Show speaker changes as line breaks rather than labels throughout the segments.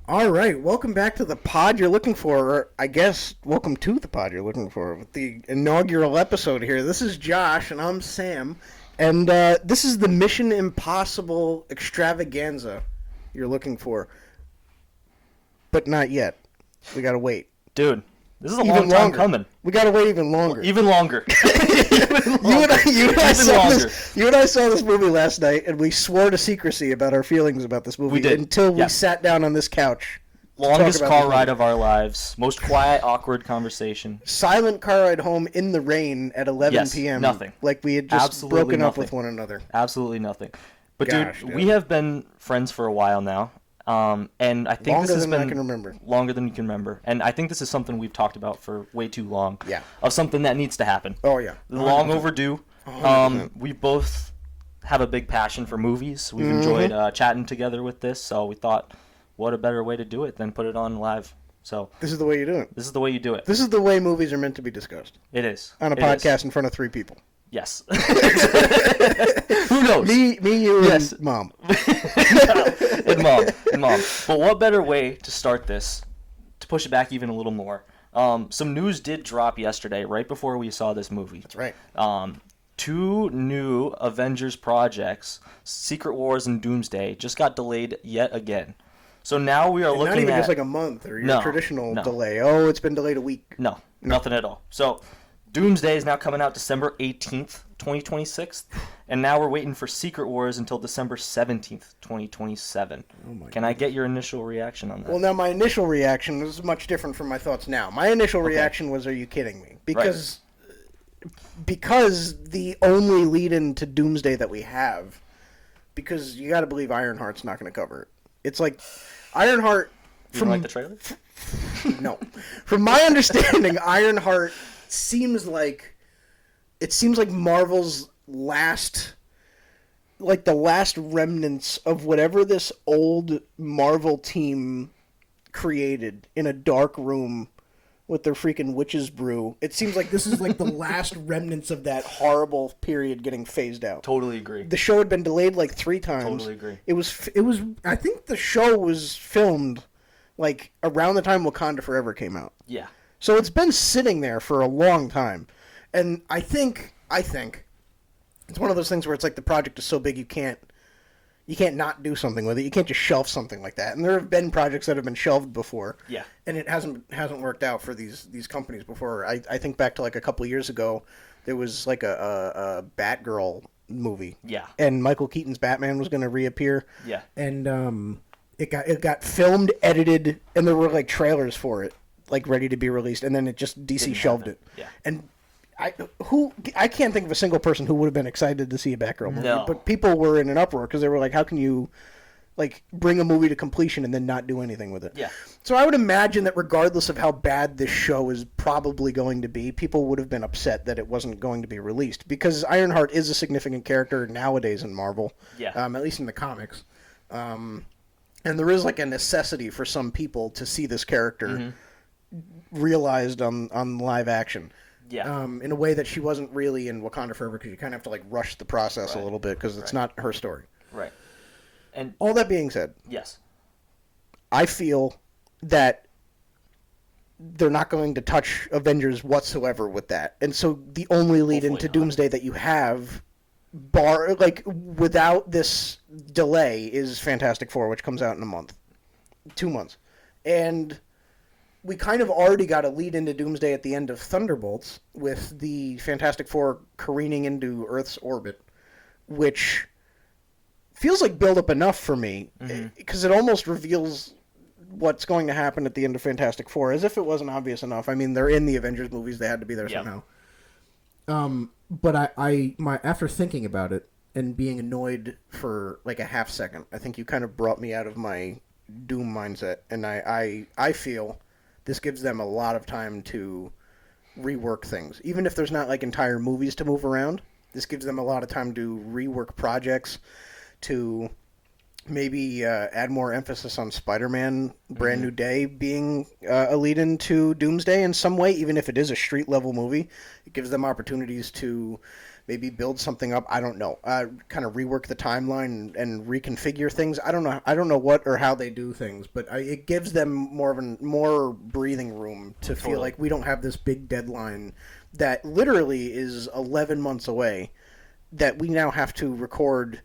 All right, welcome back to the pod you're looking for, or I guess welcome to the pod you're looking for, with the inaugural episode here. This is Josh, and I'm Sam, and this is the Mission Impossible extravaganza you're looking for, but not yet. We gotta wait.
Dude, this is a
Even
long time
longer.
coming.
We gotta wait even longer.
Even longer.
You and I saw
longer.
this movie last night, and we swore to secrecy about our feelings about this movie
We did.
until we
Yeah.
sat down on this couch.
Longest
about
car
this
ride
movie.
of our lives. Most quiet, awkward conversation.
Silent car ride home in the rain at 11
Yes,
p.m.
nothing.
Like we had just
Absolutely
broken up
nothing.
with one another.
Absolutely nothing. But
Gosh,
dude,
dude.
we have been friends for a while now. And I think
Longer
this has
than
been
I can remember.
longer than you can remember. And I think this is something we've talked about for way too long.
Yeah.
Of something that needs to happen.
Oh, yeah.
Long
100%.
overdue.
100%.
We both have a big passion for movies. We've
Mm-hmm.
enjoyed chatting together with this, so we thought, what a better way to do it than put it on live. So
This is the way you do it.
this is the way you do it.
This is the way movies are meant to be discussed.
It is.
On a
It
podcast
is.
in front of three people.
Yes. Who knows?
Me, you,
Yes.
and Mom.
and mom. But what better way to start this, to push it back even a little more? Some news did drop yesterday, right before we saw this movie.
That's right.
Two new Avengers projects, Secret Wars and Doomsday, just got delayed yet again. So now we are
And
looking
not even
at
just like a month or your
No,
traditional
no.
delay. Oh, it's been delayed a week.
no, nothing at all. So Doomsday is now coming out December 18th, 2026, and now we're waiting for Secret Wars until December 17th, 2027. Can I get your initial reaction on that?
Well, now my initial reaction was much different from my thoughts now. My initial reaction was, "Are you kidding me?" Because the only lead-in to Doomsday that we have, because you got to believe Ironheart's not going to cover it. It's like Ironheart.
You didn't like the trailer?
No, from my understanding, Ironheart seems like Marvel's last, like the last remnants of whatever this old Marvel team created in a dark room with their freaking witch's brew. It seems like this is like the last remnants of that horrible period getting phased out.
Totally agree.
The show had been delayed like 3 times.
Totally agree.
It was. I think the show was filmed like around the time Wakanda Forever came out.
Yeah.
So it's been sitting there for a long time, and I think it's one of those things where it's like the project is so big you can't not do something with it. You can't just shelve something like that. And there have been projects that have been shelved before.
Yeah.
And it hasn't worked out for these companies before. I think back to like a couple of years ago, there was like a Batgirl movie.
Yeah.
And Michael Keaton's Batman was going to reappear.
Yeah.
And it got filmed, edited, and there were like trailers for it, like ready to be released, and then DC
Didn't
shelved
happen.
it.
Yeah.
And I can't think of a single person who would have been excited to see a Batgirl movie.
No.
But people were in an uproar because they were like, how can you like bring a movie to completion and then not do anything with it?
Yeah.
So I would imagine that regardless of how bad this show is probably going to be, people would have been upset that it wasn't going to be released, because Ironheart is a significant character nowadays in Marvel.
Yeah.
At least in the comics. And there is like a necessity for some people to see this character realized on live action.
Yeah.
In a way that she wasn't really in Wakanda Forever, because you kind of have to like rush the process a
Right.
little bit because it's not her story.
Right. And
All that being said,
yes.
I feel that they're not going to touch Avengers whatsoever with that. And so the only lead
Hopefully
into
not.
Doomsday that you have, without this delay, is Fantastic Four, which comes out in a month. 2 months. And we kind of already got a lead into Doomsday at the end of Thunderbolts with the Fantastic Four careening into Earth's orbit, which feels like build-up enough for me, because it almost reveals what's going to happen at the end of Fantastic Four, as if it wasn't obvious enough. I mean, they're in the Avengers movies; they had to be there
Yep.
somehow. But after thinking about it and being annoyed for like a half second, I think you kind of brought me out of my Doom mindset, and I feel this gives them a lot of time to rework things, even if there's not like entire movies to move around. This gives them a lot of time to rework projects, to maybe add more emphasis on Spider-Man Brand New Day being a lead-in to Doomsday in some way, even if it is a street-level movie. It gives them opportunities to maybe build something up. I don't know. Kind of rework the timeline and reconfigure things. I don't know. I don't know what or how they do things, but it gives them more breathing room to feel like we don't have this big deadline that literally is 11 months away. That we now have to record,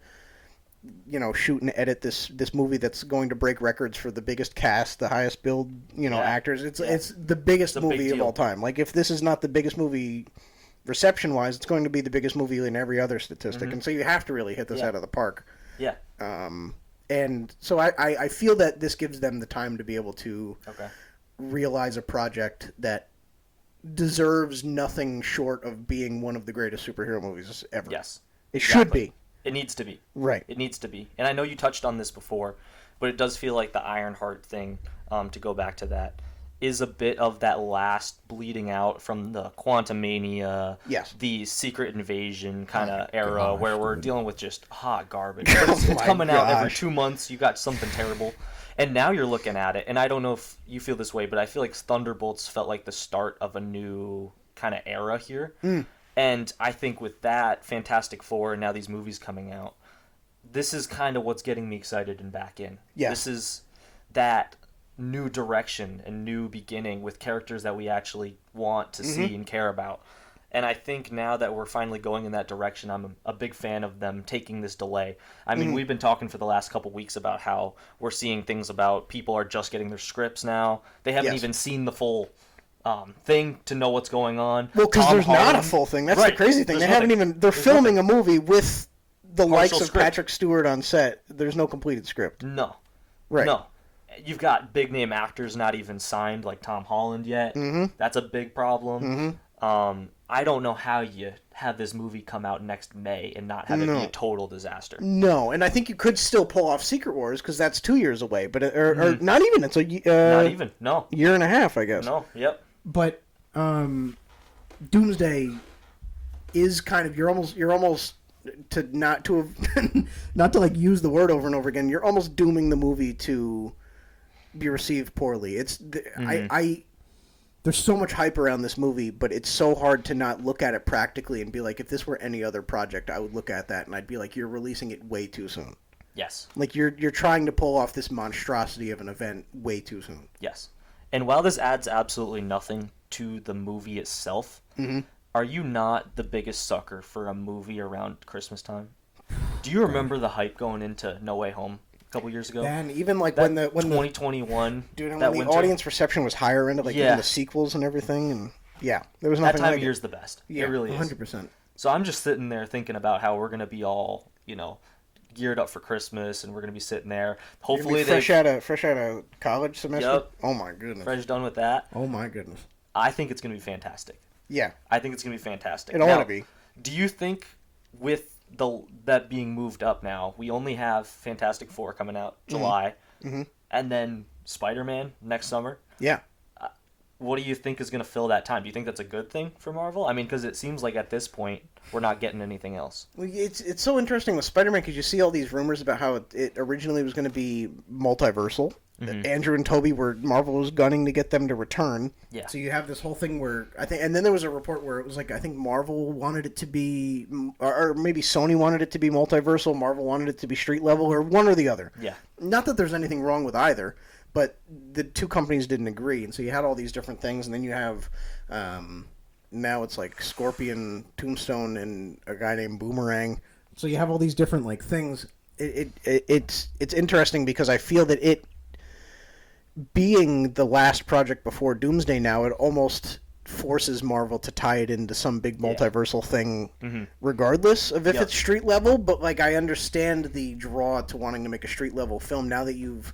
shoot and edit this movie that's going to break records for the biggest cast, the highest billed, actors. It's the biggest movie of all time. Like, if this is not the biggest movie reception-wise, it's going to be the biggest movie in every other statistic. Mm-hmm. And so you have to really hit this out of the park.
Yeah.
And so I feel that this gives them the time to be able to realize a project that deserves nothing short of being one of the greatest superhero movies ever.
Yes.
It should be.
It needs to be.
Right.
It needs to be. And I know you touched on this before, but it does feel like the Ironheart thing, to go back to that, is a bit of that last bleeding out from the Quantumania, the Secret Invasion kind of era where we're dealing with just hot garbage. It's coming out every 2 months. You got something terrible. And now you're looking at it, and I don't know if you feel this way, but I feel like Thunderbolts felt like the start of a new kind of era here. Mm. And I think with that, Fantastic Four, and now these movies coming out, this is kind of what's getting me excited and back in.
Yeah.
This is that new direction and new beginning with characters that we actually want to see and care about. And I think now that we're finally going in that direction, I'm a big fan of them taking this delay. I mean, we've been talking for the last couple weeks about how we're seeing things about people are just getting their scripts now. They haven't even seen the full thing to know what's going on.
Well, because there's not a full thing. That's the crazy thing. They're filming a movie with the likes of Patrick Stewart on set. There's no completed script.
No.
Right.
No. You've got big name actors not even signed, like Tom Holland yet. Mm-hmm. That's a big problem. Mm-hmm. I don't know how you have this movie come out next May and not have it be a total disaster.
No, and I think you could still pull off Secret Wars because that's 2 years away, but or not even. It's not
even. No,
year and a half, I guess.
No, yep.
But Doomsday is kind of you're almost to not to not to like use the word over and over again. You're almost dooming the movie to be received poorly. It's there's so much hype around this movie, but it's so hard to not look at it practically and be like, if this were any other project, I would look at that and I'd be like, you're releasing it way too soon.
Yes.
Like you're trying to pull off this monstrosity of an event way too soon.
Yes. And while this adds absolutely nothing to the movie itself, are you not the biggest sucker for a movie around Christmas time? Do you remember the hype going into No Way Home a couple years ago?
And even like
when
2021, dude,
that
when the audience reception was higher into even the sequels and everything, and there was nothing.
That time
like
of year is the best.
Yeah,
it really is.
100%.
So I'm just sitting there thinking about how we're gonna be all geared up for Christmas, and we're gonna be sitting there. Hopefully,
fresh out of college semester.
Yep.
Oh my goodness.
Fresh done with that.
Oh my goodness.
I think it's gonna be fantastic.
Yeah.
I think it's gonna be fantastic.
It ought to be.
Do you think with that being moved up now, we only have Fantastic Four coming out July, and then Spider-Man next summer?
Yeah.
What do you think is going to fill that time? Do you think that's a good thing for Marvel? I mean, because it seems like at this point we're not getting anything else.
Well, it's so interesting with Spider-Man because you see all these rumors about how it originally was going to be multiversal. Andrew and Toby Marvel was gunning to get them to return.
Yeah.
So you have this whole thing where and then there was a report where it was like I think Marvel wanted it to be, or maybe Sony wanted it to be multiversal. Marvel wanted it to be street level, or one or the other.
Yeah.
Not that there's anything wrong with either. But the two companies didn't agree, and so you had all these different things, and then you have now it's like Scorpion, Tombstone, and a guy named Boomerang. So you have all these different like things. It's interesting because I feel that it being the last project before Doomsday now, it almost forces Marvel to tie it into some big multiversal thing, regardless of if it's street level. But like I understand the draw to wanting to make a street level film now that you've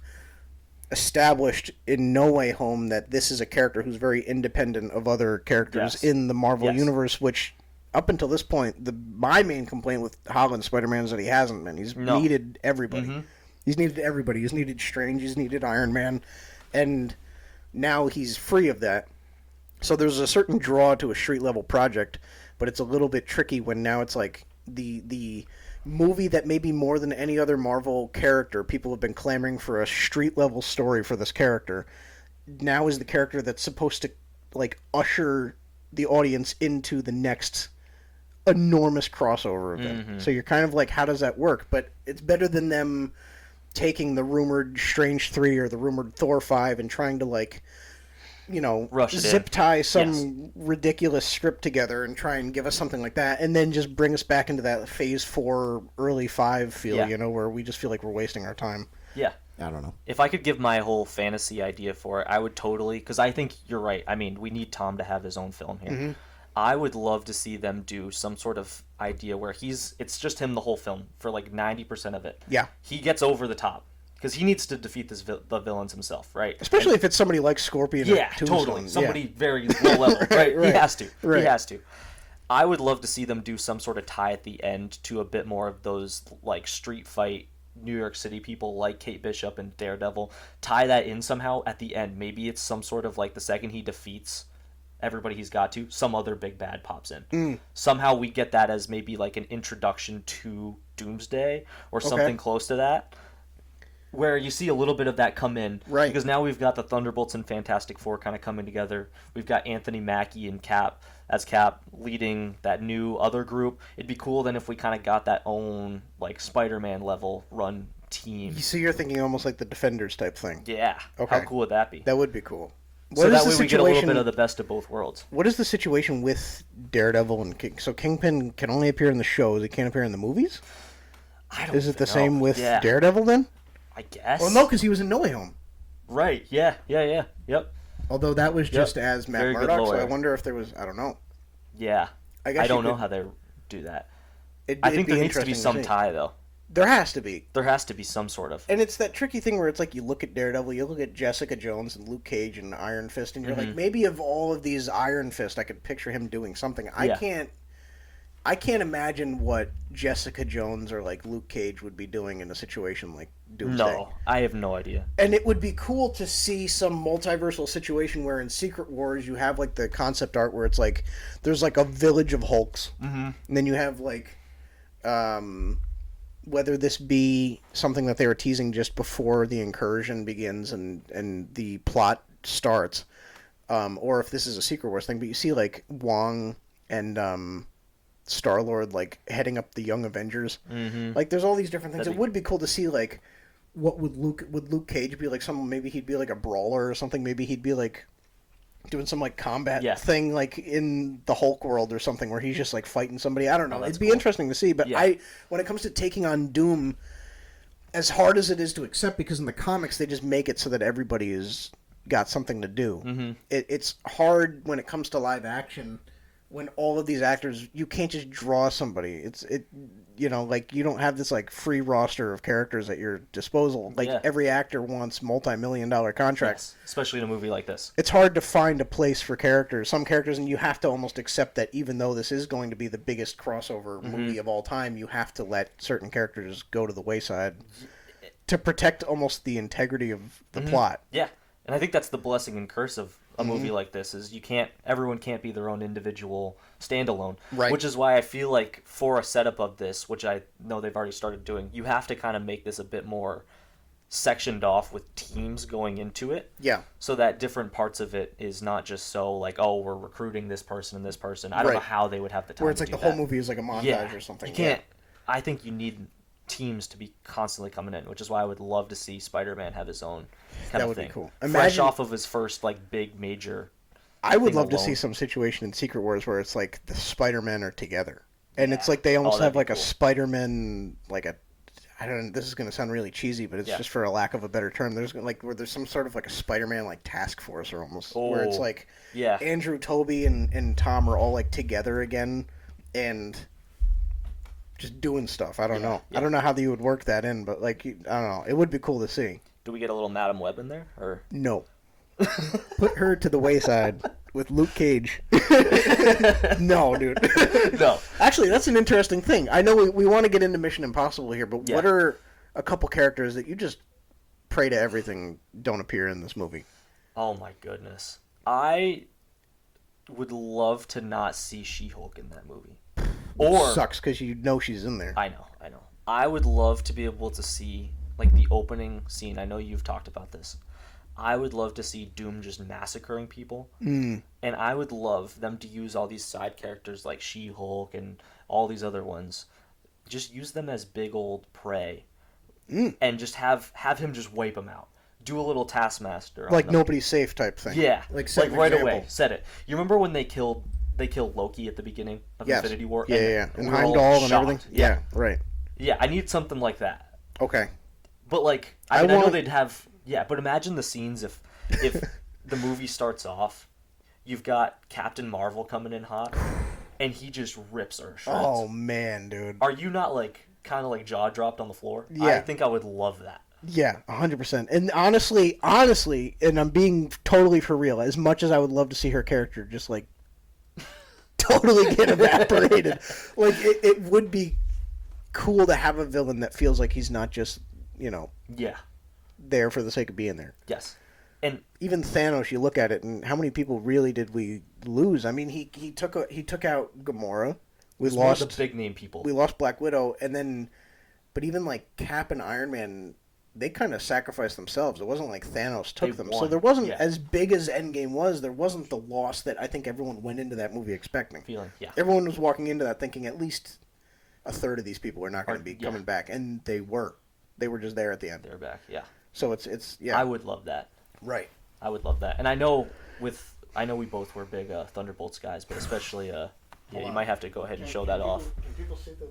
established in No Way Home that this is a character who's very independent of other characters in the Marvel universe, which up until this point, my main complaint with Holland Spider-Man is that he hasn't been. He's needed everybody. He's needed everybody. He's needed Strange. He's needed Iron Man. And now he's free of that. So there's a certain draw to a street-level project, but it's a little bit tricky when now it's like the movie that maybe more than any other Marvel character, people have been clamoring for a street-level story for this character, now is the character that's supposed to like usher the audience into the next enormous crossover event. So you're kind of like, how does that work? But it's better than them taking the rumored Strange 3 or the rumored Thor 5 and trying to, like, you know, zip tie some ridiculous script together and try and give us something like that, and then just bring us back into that Phase 4, early 5 feel, you know, where we just feel like we're wasting our time.
Yeah.
I don't know.
If I could give my whole fantasy idea for it, I would totally, because I think you're right. I mean, we need Tom to have his own film here. I would love to see them do some sort of idea where it's just him the whole film for like 90% of it. Yeah. He gets over the top because he needs to defeat the villains himself, right?
Especially if it's somebody like Scorpion.
Yeah, totally. Somebody very low level, right? He has to. He has to. I would love to see them do some sort of tie at the end to a bit more of those like street fight New York City people like Kate Bishop and Daredevil. Tie that in somehow at the end. Maybe it's some sort of like the second he defeats everybody he's got to, some other big bad pops in. Somehow we get that as maybe like an introduction to Doomsday or something close to that, where you see a little bit of that come in. Right. Because now we've got the Thunderbolts and Fantastic Four kind of coming together. We've got Anthony Mackie and Cap leading that new other group. It'd be cool then if we kind of got that own like Spider-Man level run team.
So you're thinking almost like the Defenders type thing.
Yeah. Okay. How cool would that be?
That would be cool.
So that way we get a little bit of the best of both worlds.
What is the situation with Daredevil and King? So Kingpin can only appear in the shows. He can't appear in the movies?
I don't know.
Is it the same with Daredevil then?
I guess.
Well, no, because he was in No Way Home.
Right. Yeah. Yep.
Although that was just as Matt Murdock, so I wonder if there was... I don't know.
Yeah. I don't know how they do that. I think there needs to be some tie, though.
There has to be.
There has to be some sort of.
And it's that tricky thing where it's like you look at Daredevil, you look at Jessica Jones and Luke Cage and Iron Fist, and you're like, maybe of all of these Iron Fist, I could picture him doing something. I can't imagine what Jessica Jones or like Luke Cage would be doing in a situation like Doomsday.
No, I have no idea.
And it would be cool to see some multiversal situation where in Secret Wars you have like the concept art where it's like there's like a village of Hulks, and then you have like whether this be something that they were teasing just before the incursion begins and the plot starts, or if this is a Secret Wars thing, but you see like Wong and Star-Lord like heading up the Young Avengers. Like there's all these different things. It would be cool to see like what would Luke Cage be like? Maybe he'd be like a brawler or something. Maybe he'd be like doing some like combat thing like in the Hulk world or something where he's just like fighting somebody. I don't know. It'd be interesting to see. But when it comes to taking on Doom, as hard as it is to accept, because in the comics they just make it so that everybody is got something to do. It's hard when it comes to live action. When all of these actors, you can't just draw somebody. You know, like you don't have this like free roster of characters at your disposal. Like every actor wants multi-million-dollar contracts,
especially in a movie like this.
It's hard to find a place for some characters, and you have to almost accept that even though this is going to be the biggest crossover movie of all time, you have to let certain characters go to the wayside to protect almost the integrity of the plot.
Yeah, and I think that's the blessing and curse of a movie like this is everyone can't be their own individual standalone. Right. Which is why I feel like for a setup of this, which I know they've already started doing, you have to kind of make this a bit more sectioned off with teams going into it. Yeah. So that different parts of it is not just so like, oh, we're recruiting this person and this person. I don't know how they would have the time to do that.
Where it's like the whole movie is like a montage or something.
You can't. I think you need teams to be constantly coming in, which is why I would love to see Spider-Man have his own kind of thing. That would be cool. Fresh off of his first like big major.
I would love to see some situation in Secret Wars where it's like the Spider-Men are together, and it's like they almost have like a Spider-Man like I don't know. This is going to sound really cheesy, but it's just for a lack of a better term. There's like where there's some sort of like a Spider-Man like task force or almost where it's like Andrew, Toby, and Tom are all like together again, and just doing stuff. I don't know. I don't know how you would work that in, but like I don't know. It would be cool to see.
Do we get a little Madam Web in there, or
no? Put her to the wayside with Luke Cage. No, dude. No. Actually, that's an interesting thing. I know we want to get into Mission Impossible here, but what are a couple characters that you just pray to everything don't appear in this movie?
Oh my goodness. I would love to not see She-Hulk in that movie.
Or sucks because you know she's in there.
I know. I would love to be able to see like the opening scene. I know you've talked about this. I would love to see Doom just massacring people.
Mm.
And I would love them to use all these side characters like She-Hulk and all these other ones. Just use them as big old prey. And just have him just wipe them out. Do a little Taskmaster on
Like
them.
Nobody's Safe type thing.
Yeah.
Like
right away. Set it. You remember when they killed Loki at the beginning of Infinity War?
Yeah. And
we were all
Heimdall and
shocked.
everything. Yeah, right.
Yeah, I need something like that.
Okay.
But like, I know they'd have. Yeah, but imagine the scenes if the movie starts off, you've got Captain Marvel coming in hot, and he just rips her shreds.
Oh man, dude.
Are you not like kind of like jaw dropped on the floor?
Yeah.
I think I would love that.
Yeah, 100%. And honestly, and I'm being totally for real, as much as I would love to see her character just like totally get evaporated, like it would be cool to have a villain that feels like he's not just,
Yeah.
there for the sake of being there.
Yes. And
even Thanos, you look at it, and how many people really did we lose? I mean, he took out Gamora. We lost
the big name people.
We lost Black Widow, but even like Cap and Iron Man, they kind of sacrificed themselves. It wasn't like Thanos took them.
won.
So there wasn't, as big as Endgame was, there wasn't the loss that I think everyone went into that movie expecting. Everyone was walking into that thinking at least a third of these people are not going to be coming back, and they were. They were just there at the end.
They're back, yeah.
So it's yeah.
I would love that.
Right.
I would love that. And I know we both were big Thunderbolts guys, but especially you might have to go ahead and show that off.
Can people see the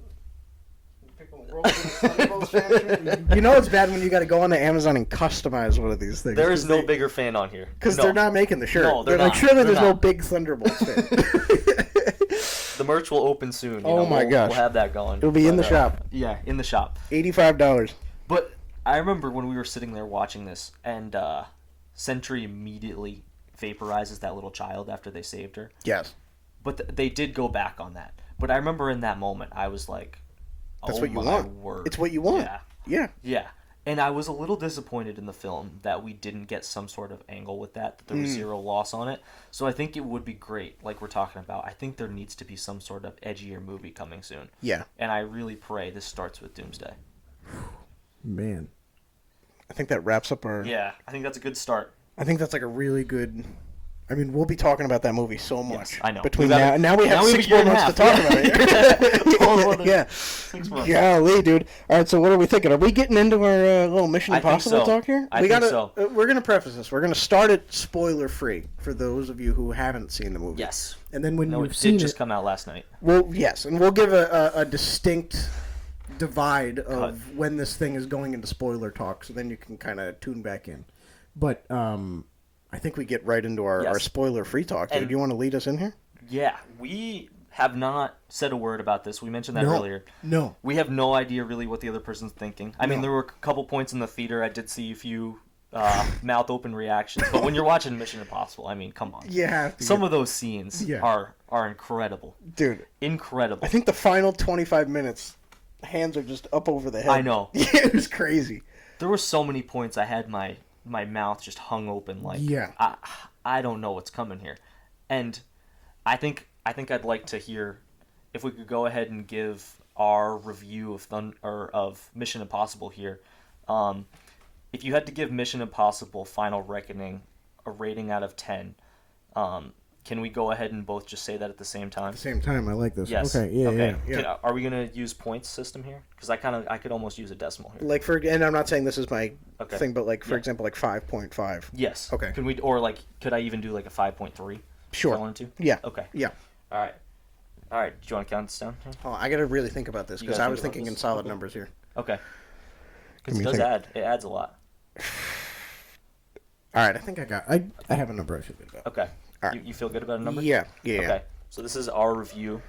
Thunderbolts fan? You know it's bad when you got to go on to Amazon and customize one of these things.
There is no bigger fan on here.
Because they're not making the shirt.
No, they're
like,
not.
surely
They're
there's no
not.
big Thunderbolts fan.
The merch will open soon.
My gosh.
We'll have that going.
It'll be in the shop.
Yeah, in the shop.
$85.
But I remember when we were sitting there watching this, and Sentry immediately vaporizes that little child after they saved her.
Yes.
But they did go back on that. But I remember in that moment, I was like,
that's
oh
what you
my
want.
word.
It's what you want.
Yeah. Yeah. And I was a little disappointed in the film that we didn't get some sort of angle with that there was zero loss on it. So I think it would be great, like we're talking about. I think there needs to be some sort of edgier movie coming soon.
Yeah.
And I really pray this starts with Doomsday.
Man. I think that wraps up our...
Yeah, I think that's a good start.
I think that's like a really good... I mean, we'll be talking about that movie so much.
Yes, I know.
Between now we have 6 more months to talk about it. Yeah.
6 months.
Golly, dude. All right, so what are we thinking? Are we getting into our little Mission Impossible talk here?
I think so.
We're going to preface this. We're going to start it spoiler-free for those of you who haven't seen the movie.
Yes.
And then when you've
it
seen
did just come out last night.
Well, yes, and we'll give a distinct divide of when this thing is going into spoiler talk, so then you can kind of tune back in. But I think we get right into our spoiler-free talk. Dude, do you want to lead us in here?
Yeah, we have not said a word about this. We mentioned that earlier.
No.
We have no idea really what the other person's thinking. I mean, there were a couple points in the theater. I did see a few mouth-open reactions. But when you're watching Mission Impossible, I mean, come on.
Yeah.
Some of those scenes are incredible.
Dude.
Incredible.
I think the final 25 minutes, hands are just up over the head.
I know.
Yeah, it was crazy.
There were so many points I had my mouth just hung open like I don't know what's coming here. And I think I'd like to hear if we could go ahead and give our review of Mission Impossible here. If you had to give Mission Impossible Final Reckoning a rating out of 10, can we go ahead and both just say that at the same time?
At the same time, I like this.
Yes.
Okay, yeah.
Are we gonna use points system here? Because I could almost use a decimal here.
Like and I'm not saying this is my thing, but like for example, like 5.5.
Yes.
Okay.
Could I even do like a 5.3?
Sure.
If I wanted to.
Yeah.
Okay.
Yeah.
All right. Do you want to count this down?
Oh, I got to really think about this because I was thinking in solid numbers here.
Okay. Because it adds a lot.
All right, I think I have a number I feel good about.
Okay.
All right.
You feel good about a number?
Yeah.
Okay. So this is our review.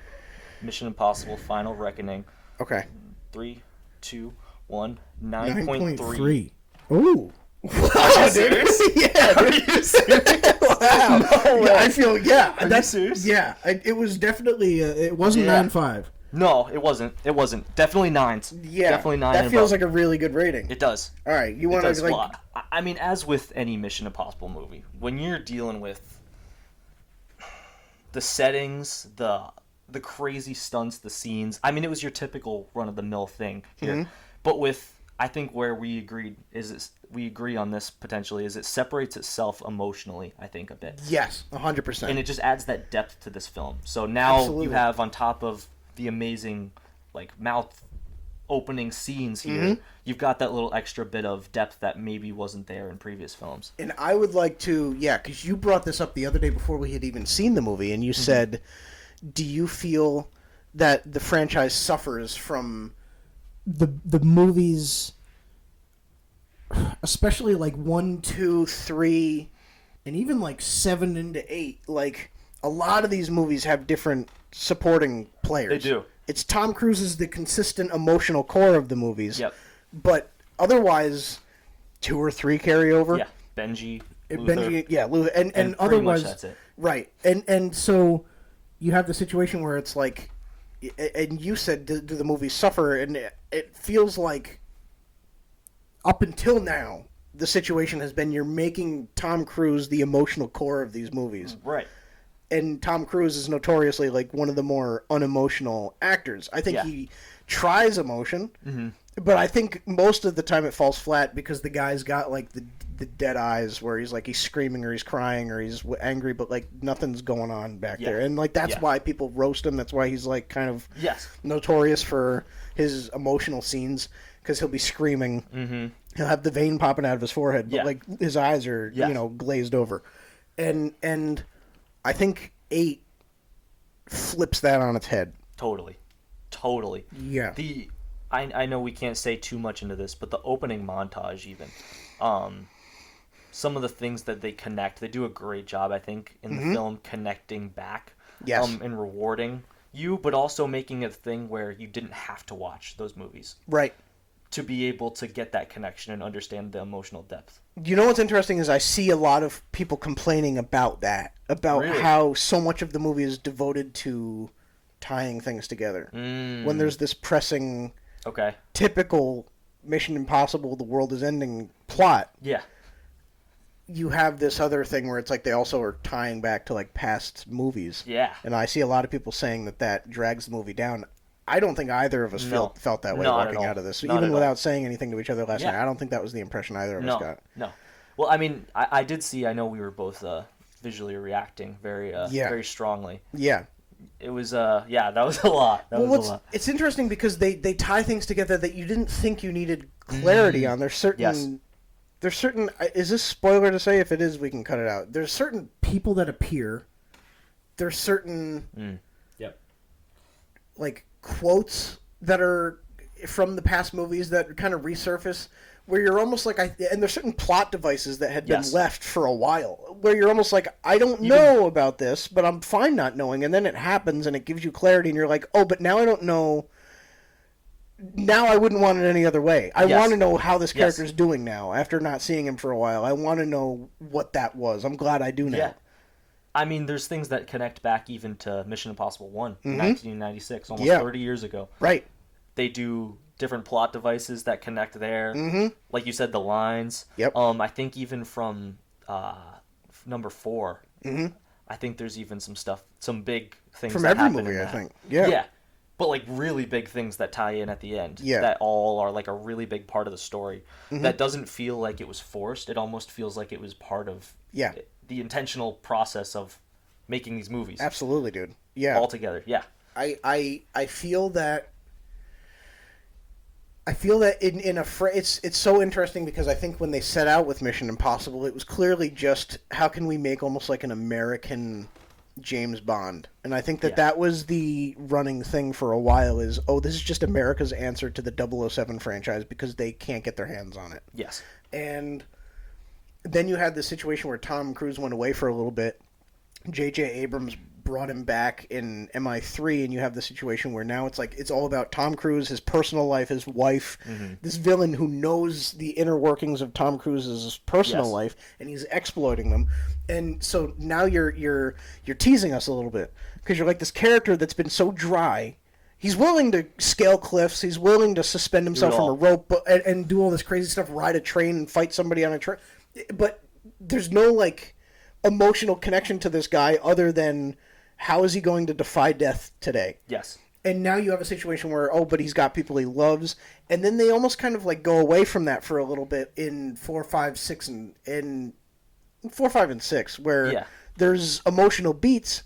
Mission Impossible Final Reckoning.
Okay.
3, 2, 1. 9.3.
Ooh.
Are you serious?
Yeah.
Are you serious?
Wow.
No way.
I feel, Are
you serious?
Yeah. It was definitely, it wasn't 9.5.
No, it wasn't. Definitely 9s.
Yeah.
Definitely 9.
That feels like a really good rating.
It does.
All right. You want to,
like... I mean, as with any Mission Impossible movie, when you're dealing with the settings, the crazy stunts, the scenes, I mean, it was your typical run-of-the-mill thing here. Mm-hmm. But with I think where we agree on this potentially is it separates itself emotionally, I think, a bit.
Yes, 100%.
And it just adds that depth to this film. So now you have, on top of the amazing, like, mouth opening scenes here, you've got that little extra bit of depth that maybe wasn't there in previous films.
And I would like to, because you brought this up the other day before we had even seen the movie, and you said, do you feel that the franchise suffers from the movies, especially like 1, 2, 3, and even like 7 into 8, like a lot of these movies have different supporting players.
They do.
It's Tom Cruise is the consistent emotional core of the movies.
Yep.
But otherwise, 2 or 3 carry over.
Yeah. Luther.
Luther. And otherwise,
that's it.
Right. And so you have the situation where it's like, and you said, do the movies suffer? And it feels like up until now, the situation has been you're making Tom Cruise the emotional core of these movies.
Right.
And Tom Cruise is notoriously like one of the more unemotional actors. I think he tries emotion, but I think most of the time it falls flat because the guy's got like the dead eyes where he's like he's screaming or he's crying or he's angry, but like nothing's going on back there. And like that's why people roast him. That's why he's like kind of notorious for his emotional scenes because he'll be screaming. He'll have the vein popping out of his forehead, but like his eyes are glazed over, and I think 8 flips that on its head.
Totally. Yeah. I know we can't say too much into this, but the opening montage even, some of the things that they connect, they do a great job, I think, in the film connecting back.
Yes.
And rewarding you, but also making it a thing where you didn't have to watch those movies.
Right.
To be able to get that connection and understand the emotional depth.
You know what's interesting is I see a lot of people complaining about that, about how so much of the movie is devoted to tying things together. When there's this pressing, typical Mission Impossible, the world is ending plot.
Yeah.
You have this other thing where it's like they also are tying back to like past movies.
Yeah.
And I see a lot of people saying that drags the movie down. I don't think either of us felt that way walking out of this. Even without saying anything to each other last night, I don't think that was the impression either of us got.
No. Well, I mean, I did see, I know we were both visually reacting very strongly.
Yeah.
It was, that was a lot. That was a lot.
It's interesting because they tie things together that you didn't think you needed clarity on. There's certain... Is this spoiler to say? If it is, we can cut it out. There's certain people that appear. There's certain... like quotes that are from the past movies that kind of resurface where you're almost like and there's certain plot devices that had been left for a while where you're almost like I don't know about this but I'm fine not knowing, and then it happens and it gives you clarity and you're like, oh, but now I don't know, now I wouldn't want it any other way. I want to know how this character's doing now after not seeing him for a while. I want to know what that was. I'm glad I do now.
I mean, there's things that connect back even to Mission Impossible 1, 1996, almost 30 years ago.
Right.
They do different plot devices that connect there. Like you said, the lines.
Yep.
I think even from number 4, I think there's even some stuff, some big things
from
that
every
happen
movie,
in
I
that.
think. Yeah.
Yeah. But like really big things that tie in at the end.
Yeah.
That all are like a really big part of the story. That doesn't feel like it was forced. It almost feels like it was part of the intentional process of making these movies.
Absolutely, dude. Yeah.
All together. Yeah.
I feel that in a it's so interesting because I think when they set out with Mission Impossible, it was clearly just how can we make almost like an American James Bond. And I think that was the running thing for a while is, oh, this is just America's answer to the 007 franchise because they can't get their hands on it.
Yes. And
then you had the situation where Tom Cruise went away for a little bit. J.J. Abrams brought him back in MI3, and you have the situation where now it's like it's all about Tom Cruise, his personal life, his wife, this villain who knows the inner workings of Tom Cruise's personal life, and he's exploiting them. And so now you're teasing us a little bit because you're like this character that's been so dry. He's willing to scale cliffs. He's willing to suspend himself from a rope and do all this crazy stuff, ride a train and fight somebody on a train. But there's no like emotional connection to this guy other than how is he going to defy death today?
Yes.
And now you have a situation where, but he's got people he loves. And then they almost kind of like go away from that for a little bit in 4, 5, 6, and 4, 5, and 6, where there's emotional beats,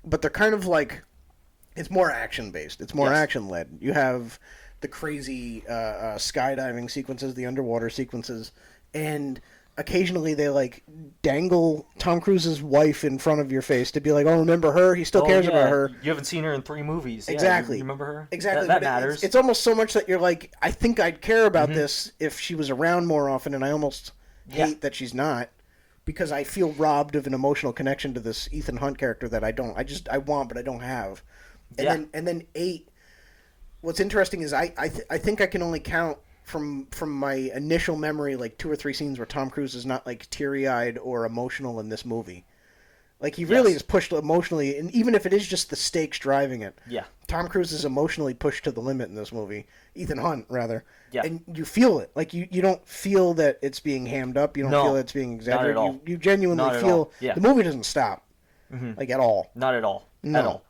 but they're kind of like, it's more action-based. It's more action-led. You have the crazy skydiving sequences, the underwater sequences, and occasionally they like dangle Tom Cruise's wife in front of your face to be like, oh, remember her? He still cares about her.
You haven't seen her in 3 movies.
Exactly.
You remember her?
Exactly.
That matters.
It's almost so much that you're like, I think I'd care about this if she was around more often, and I almost hate that she's not, because I feel robbed of an emotional connection to this Ethan Hunt character that I don't. I want, but I don't have. And then 8. What's interesting is I think I can only count from my initial memory like 2 or 3 scenes where Tom Cruise is not like teary-eyed or emotional in this movie. Like he really is pushed emotionally, and even if it is just the stakes driving it. Yeah. Tom Cruise is emotionally pushed to the limit in this movie. Ethan Hunt, rather. Yeah. And you feel it. Like you don't feel that it's being hammed up. You don't feel that it's being exaggerated.
Not at all.
You genuinely feel the movie doesn't stop. Like at all.
Not at all. No. At all.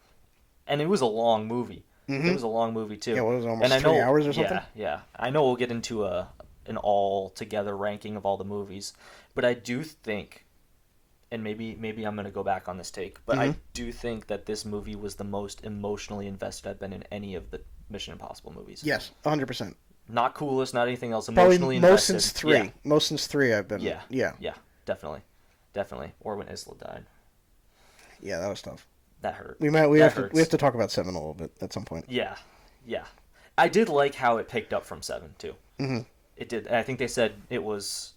And it was a long movie. It was a long movie too.
Yeah, it was almost 3 hours or something.
Yeah. I know we'll get into an all-together ranking of all the movies, but I do think, and maybe I'm going to go back on this take, but I do think that this movie was the most emotionally invested I've been in any of the Mission Impossible movies.
Yes, 100%.
Not coolest, not anything else. Emotionally
invested.
Most
since 3. Yeah. Most since 3 I've been.
Yeah, definitely. Or when Isla died.
Yeah, that was tough.
That hurt.
We have to talk about 7 a little bit at some point.
Yeah. I did like how it picked up from 7 too. It did. I think they said it was.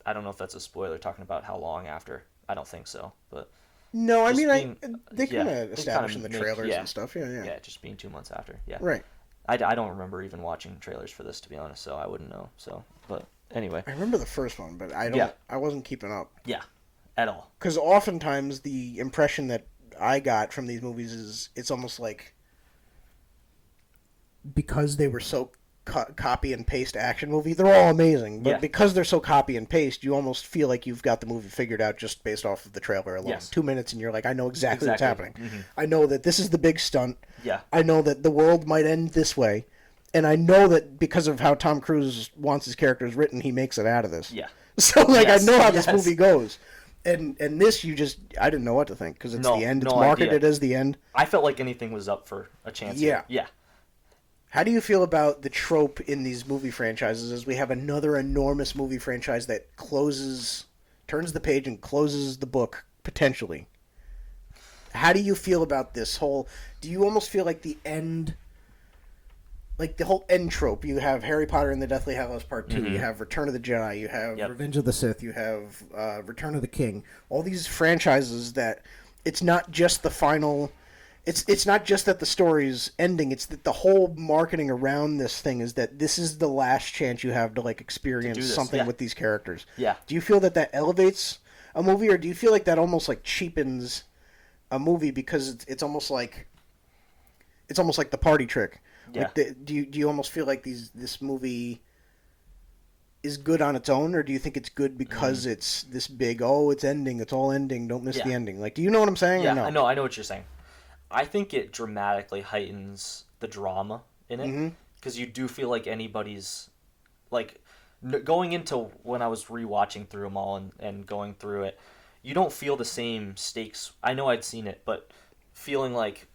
I don't know if that's a spoiler talking about how long after. I don't think so, but.
No, I mean, they kind of established in the trailers and stuff. Yeah.
Yeah, just being 2 months after. Yeah.
Right.
I don't remember even watching trailers for this, to be honest, so I wouldn't know. So, but anyway.
I remember the first one, but I don't. Yeah. I wasn't keeping up.
Yeah, at all.
Because oftentimes the impression that I got from these movies is it's almost like because they were so copy and paste action movie, they're all amazing, but because they're so copy and paste, you almost feel like you've got the movie figured out just based off of the trailer alone. 2 minutes and you're like, I know exactly what's happening. I know that this is the big stunt. I know that the world might end this way, and I know that because of how Tom Cruise wants his characters written, he makes it out of this. So like I know how this movie goes. And this, I didn't know what to think, because it's the end. It's marketed as the end.
I felt like anything was up for a chance. Yeah.
How do you feel about the trope in these movie franchises as we have another enormous movie franchise that turns the page and closes the book, potentially? How do you feel about this whole... Do you almost feel like the end... Like the whole end trope, you have Harry Potter and the Deathly Hallows Part 2, you have Return of the Jedi, you have Revenge of the Sith, you have Return of the King. All these franchises that it's not just the final... It's not just that the story's ending, it's that the whole marketing around this thing is that this is the last chance you have to like experience something with these characters. Yeah. Do you feel that elevates a movie, or do you feel like that almost like cheapens a movie because it's almost like the party trick? Yeah. Like do you almost feel like this movie is good on its own, or do you think it's good because it's this big, it's ending, it's all ending, don't miss the ending? Like, do you know what I'm saying?
Yeah, no? I know what you're saying. I think it dramatically heightens the drama in it, because you do feel like anybody's, like, going into when I was rewatching through them all and going through it, you don't feel the same stakes. I know I'd seen it, but feeling like,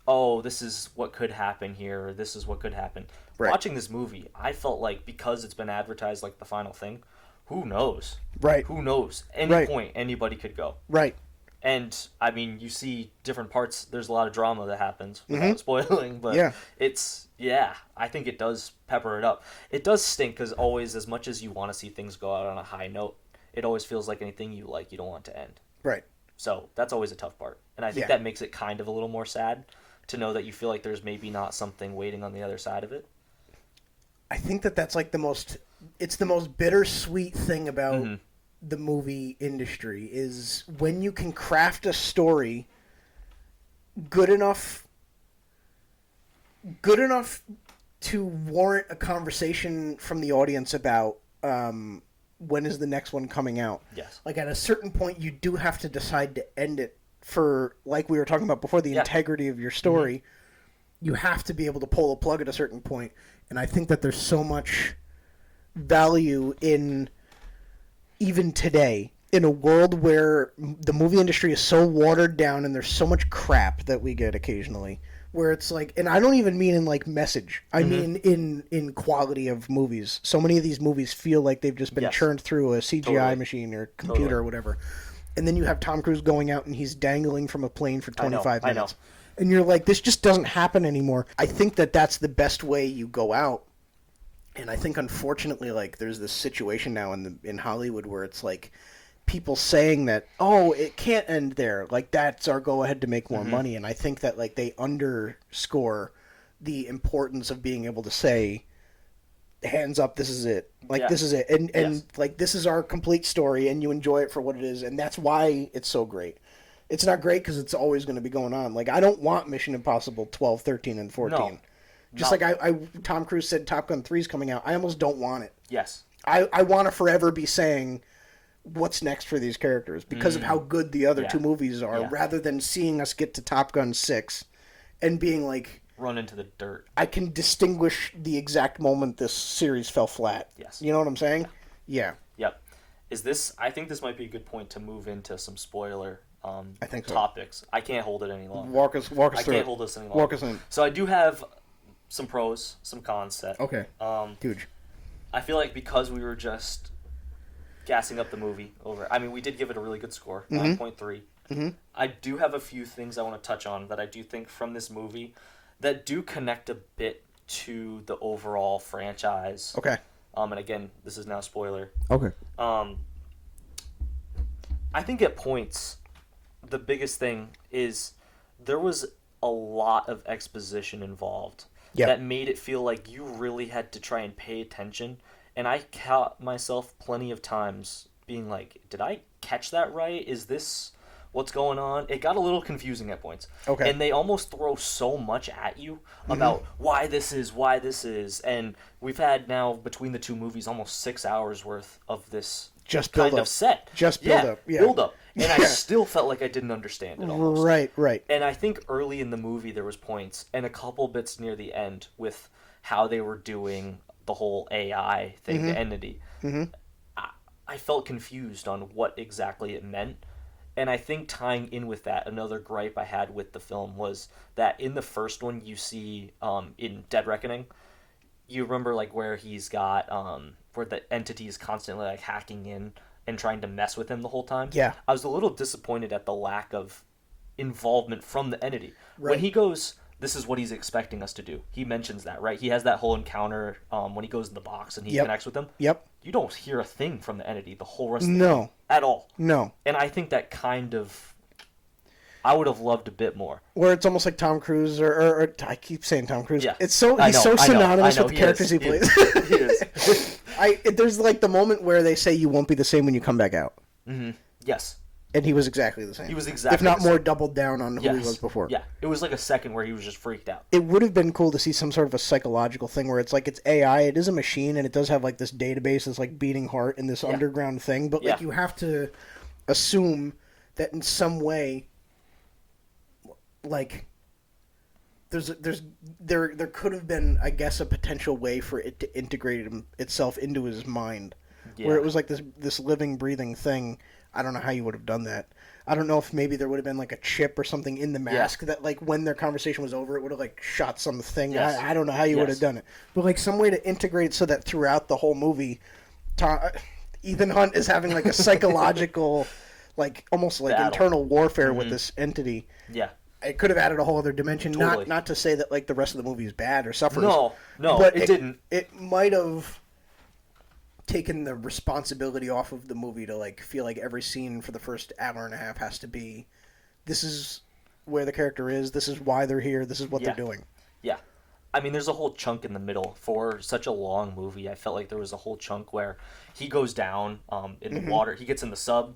this is what could happen here, or this is what could happen. Right. Watching this movie, I felt like because it's been advertised like the final thing, who knows? Right. Who knows? Any point, anybody could go. Right. And, I mean, you see different parts. There's a lot of drama that happens without spoiling. But I think it does pepper it up. It does stink because always, as much as you want to see things go out on a high note, it always feels like anything you like, you don't want to end. Right. So that's always a tough part. And I think that makes it kind of a little more sad to know that you feel like there's maybe not something waiting on the other side of it.
I think that's like it's the most bittersweet thing about the movie industry is when you can craft a story good enough to warrant a conversation from the audience about when is the next one coming out. Yes. Like at a certain point you do have to decide to end it for, like we were talking about before, the integrity of your story. you have to be able to pull a plug at a certain point. And I think that there's so much value in, even today, in a world where the movie industry is so watered down and there's so much crap that we get occasionally, where it's like, and I don't even mean in like message, I mean in quality of movies. So many of these movies feel like they've just been churned through a CGI machine or computer or whatever. And then you have Tom Cruise going out and he's dangling from a plane for 25 minutes. And you're like, this just doesn't happen anymore. I think that that's the best way you go out. And I think, unfortunately, like, there's this situation now in Hollywood where it's like people saying that, oh, it can't end there. Like, that's our go-ahead to make more money. And I think that, like, they underscore the importance of being able to say, hands up, this is it. Like, this is it. And like, this is our complete story, and you enjoy it for what it is. And that's why it's so great. It's not great because it's always going to be going on. Like, I don't want Mission Impossible 12, 13, and 14. No. Just like Tom Cruise said Top Gun 3 is coming out. I almost don't want it.
Yes.
I want to forever be saying what's next for these characters because of how good the other two movies are, rather than seeing us get to Top Gun 6 and being like...
run into the dirt.
I can distinguish the exact moment this series fell flat.
Yes.
You know what I'm saying? Yeah.
Yep. I think this might be a good point to move into some spoiler
I think
topics. I can't hold it any longer.
Walk us through
I can't hold this any longer.
Walk us in.
So I do have some pros, some cons set.
Okay. Huge.
I feel like because we were just gassing up the movie over, I mean, we did give it a really good score, 9.3. Mm-hmm. I do have a few things I want to touch on that I do think from this movie that do connect a bit to the overall franchise.
Okay.
And again, this is now spoiler.
Okay.
I think at points, the biggest thing is there was a lot of exposition involved that made it feel like you really had to try and pay attention. And I caught myself plenty of times being like, did I catch that right? Is this what's going on? It got a little confusing at points.
Okay.
And they almost throw so much at you about why this is. And we've had now, between the two movies, almost 6 hours worth of this
just
kind of set.
Just build up. Yeah.
Build up. And I still felt like I didn't understand it almost.
Right.
And I think early in the movie there was points, and a couple bits near the end, with how they were doing the whole AI thing, the entity. I felt confused on what exactly it meant. And I think tying in with that, another gripe I had with the film was that in the first one you see, in Dead Reckoning, you remember like where he's got, where the entity is constantly like hacking in and trying to mess with him the whole time.
Yeah.
I was a little disappointed at the lack of involvement from the entity.
Right.
When he goes, this is what he's expecting us to do. He mentions that, right? He has that whole encounter when he goes in the box and he connects with them.
Yep.
You don't hear a thing from the entity the whole rest of the time. At all.
No.
And I think that kind of... I would have loved a bit more.
Where it's almost like Tom Cruise, or I keep saying Tom Cruise.
Yeah.
He's so synonymous with the characters he plays.
He is.
There's like the moment where they say you won't be the same when you come back out.
Mm-hmm. Yes.
And he was exactly the same.
He was exactly
if not
the same.
more doubled down on who he was before.
Yeah. It was like a second where he was just freaked out.
It would have been cool to see some sort of a psychological thing where it's like it's AI, it is a machine, and it does have like this database, this like beating heart and this underground thing, but like you have to assume that in some way, like there could have been, I guess, a potential way for it to integrate itself into his mind, where it was like this living, breathing thing. I don't know how you would have done that. I don't know if maybe there would have been like a chip or something in the mask that like when their conversation was over, it would have like shot something. Yes. I don't know how you would have done it, but like some way to integrate it so that throughout the whole movie, Ethan Hunt is having like a psychological, like almost like
battle.
Internal warfare with this entity.
Yeah.
It could have added a whole other dimension.
Totally.
Not to say that like the rest of the movie is bad or suffers.
No,
but
it didn't.
It might have taken the responsibility off of the movie to like feel like every scene for the first hour and a half has to be, this is where the character is, this is why they're here, this is what they're doing.
Yeah. I mean, there's a whole chunk in the middle. For such a long movie, I felt like there was a whole chunk where he goes down in the water. He gets in the sub.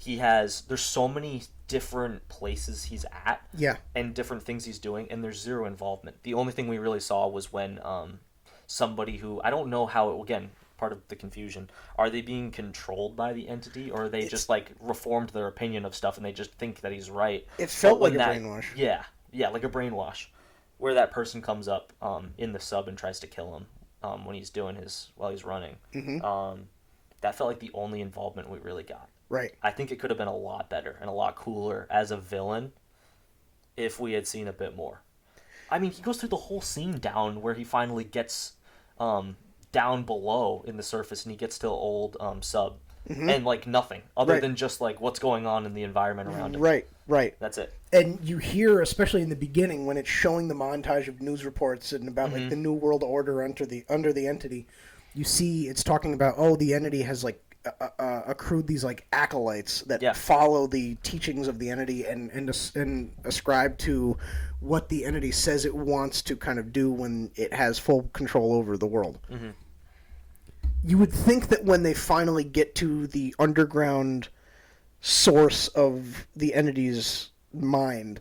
There's so many different places he's at.
Yeah.
And different things he's doing, and there's zero involvement. The only thing we really saw was when somebody who, I don't know how, again, part of the confusion, are they being controlled by the entity, or are they just like reformed their opinion of stuff and they just think that he's right?
It felt like a brainwash.
Yeah, like a brainwash. where that person comes up in the sub and tries to kill him when he's while he's running. That felt like the only involvement we really got.
Right.
I think it could have been a lot better and a lot cooler as a villain if we had seen a bit more. I mean, he goes through the whole scene down where he finally gets down below in the surface and he gets to the old sub. And, like, nothing other than just, like, what's going on in the environment around him.
Right.
That's it.
And you hear, especially in the beginning, when it's showing the montage of news reports and about, like, the New World Order under the entity, you see it's talking about, the entity has, like, accrued these, like, acolytes that follow the teachings of the entity and ascribe to what the entity says it wants to kind of do when it has full control over the world. You would think that when they finally get to the underground source of the entity's mind,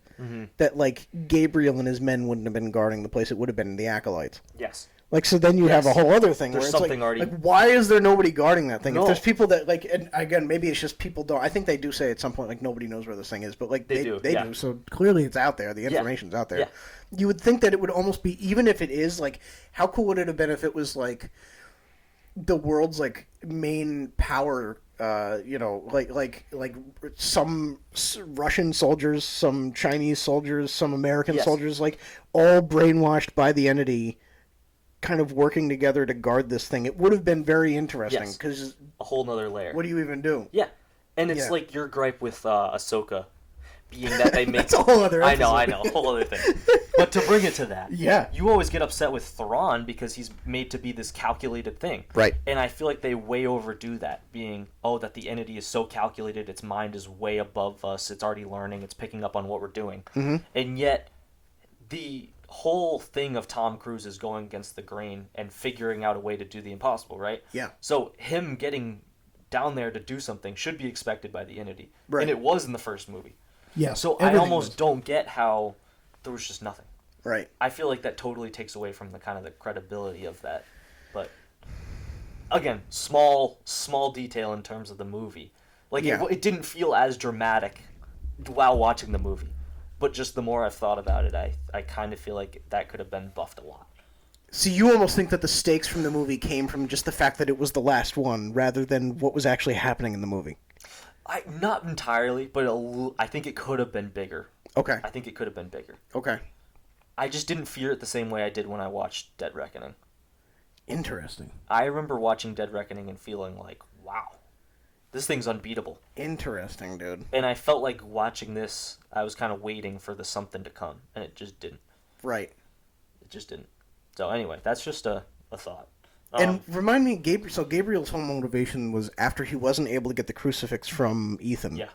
that, like, Gabriel and his men wouldn't have been guarding the place. It would have been the acolytes.
Yes.
Like, so then you have a whole other thing
There's
where it's
something already...
like, why is there nobody guarding that thing?
No.
If there's people that, like, and again, maybe it's just people don't... I think they do say at some point, like, nobody knows where this thing is, but, like, they do. So clearly it's out there. The information's out there.
Yeah.
You would think that it would almost be, even if it is, like, how cool would it have been if it was, like, the world's, like, main power, like some Russian soldiers, some Chinese soldiers, some American soldiers, like, all brainwashed by the entity, kind of working together to guard this thing. It would have been very interesting, because...
a whole nother layer.
What do you even do?
Yeah. And it's like your gripe with Ahsoka, being that they make...
That's a whole other episode.
I know, a whole other thing. But to bring it to that, you always get upset with Thrawn because he's made to be this calculated thing.
Right.
And I feel like they way overdo that, being, that the entity is so calculated, its mind is way above us, it's already learning, it's picking up on what we're doing. And yet, the whole thing of Tom Cruise is going against the grain and figuring out a way to do the impossible, right?
Yeah.
So him getting down there to do something should be expected by the entity.
Right.
And it was in the first movie.
Yeah.
So I almost don't get how there was just nothing.
Right.
I feel like that totally takes away from the kind of the credibility of that. But again, small detail in terms of the movie. Like it didn't feel as dramatic while watching the movie. But just the more I've thought about it, I kind of feel like that could have been buffed a lot.
So you almost think that the stakes from the movie came from just the fact that it was the last one, rather than what was actually happening in the movie?
Not entirely, but I think it could have been bigger.
Okay.
I think it could have been bigger.
Okay.
I just didn't fear it the same way I did when I watched Dead Reckoning.
Interesting.
I remember watching Dead Reckoning and feeling like, wow, this thing's unbeatable.
Interesting, dude.
And I felt like watching this, I was kind of waiting for the something to come, and it just didn't.
Right.
It just didn't. So anyway, that's just a thought.
And remind me, Gabriel's whole motivation was after he wasn't able to get the crucifix from Ethan.
Yeah.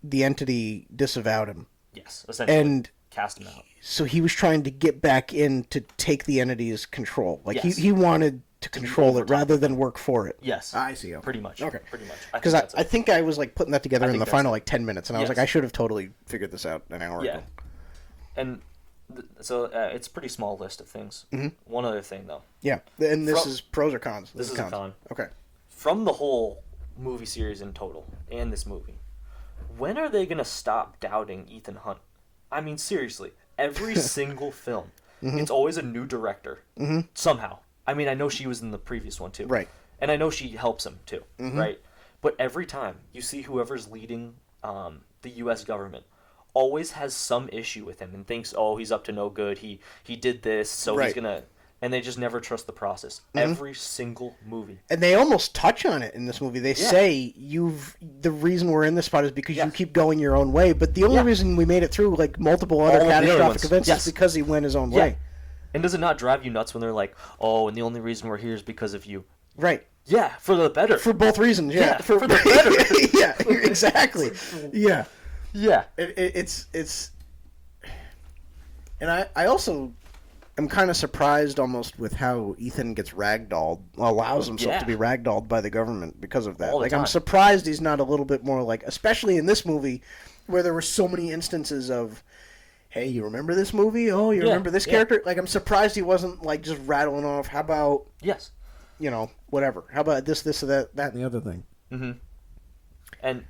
The entity disavowed him.
Yes, essentially.
And
cast him out.
So he was trying to get back in to take the entity's control. Like he wanted to control it rather than work for it.
Yes.
I see. Okay.
Pretty much.
Okay.
Pretty much.
Because I think I was like putting that together in the final like 10 minutes, and I was
Yes.
like, I should have totally figured this out an hour ago.
And so it's a pretty small list of things. Mm-hmm. One other thing, though.
Yeah. And this is pros or cons?
This is
cons.
a con.
Okay.
From the whole movie series in total, and this movie, when are they going to stop doubting Ethan Hunt? I mean, seriously, every single film, it's always a new director, somehow. I mean, I know she was in the previous one, too.
Right.
And I know she helps him, too, right? But every time you see whoever's leading the U.S. government always has some issue with him and thinks, oh, he's up to no good, he did this, so he's going to... And they just never trust the process. Every single movie.
And they almost touch on it in this movie. They say, the reason we're in this spot is because you keep going your own way. But the only reason we made it through like multiple other catastrophic events is because he went his own way.
And does it not drive you nuts when they're like, oh, and the only reason we're here is because of you?
Right.
Yeah, for the better.
For both reasons, yeah.
For the better.
Yeah, exactly. Yeah.
Yeah.
It's... And I also... I'm kind of surprised almost with how Ethan gets ragdolled, allows himself to be ragdolled by the government because of that. Like, I'm surprised he's not a little bit more like, especially in this movie, where there were so many instances of, hey, you remember this movie? Oh, you remember this character? Like, I'm surprised he wasn't, like, just rattling off, how about, whatever. How about this, that, and the other thing.
Mm-hmm. And,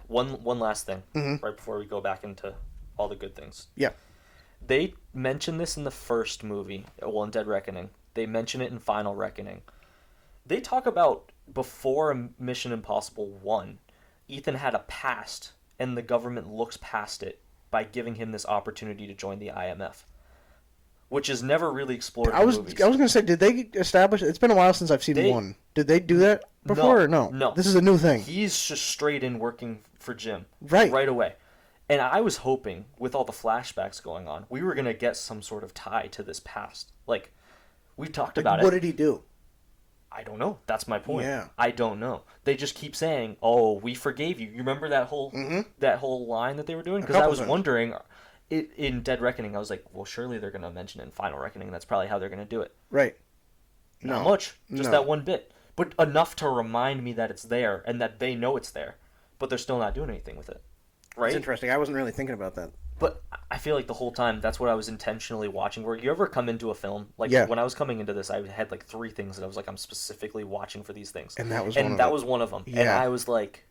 one last thing, right before we go back into all the good things.
Yeah.
They mention this in the first movie, well, in Dead Reckoning. They mention it in Final Reckoning. They talk about before Mission Impossible 1, Ethan had a past, and the government looks past it by giving him this opportunity to join the IMF, which is never really explored in movies.
I was going to say, did they establish... It's been a while since I've seen one. Did they do that before or no?
No.
This is a new thing.
He's just straight in working for Jim.
Right.
Right away. And I was hoping, with all the flashbacks going on, we were going to get some sort of tie to this past. Like, we talked about it.
What did he do?
I don't know. That's my point.
Yeah.
I don't know. They just keep saying, "Oh, we forgave you." You remember that whole line that they were doing? Because I was wondering, in Dead Reckoning, I was like, "Well, surely they're going to mention it in Final Reckoning. That's probably how they're going to do it."
Right.
Not much. Just that one bit, but enough to remind me that it's there and that they know it's there, but they're still not doing anything with it. Right.
It's interesting. I wasn't really thinking about that.
But I feel like the whole time, that's what I was intentionally watching. Where you ever come into a film, like when I was coming into this, I had like 3 things that I was like, I'm specifically watching for these things.
And that was
one of them. Yeah. And I was like,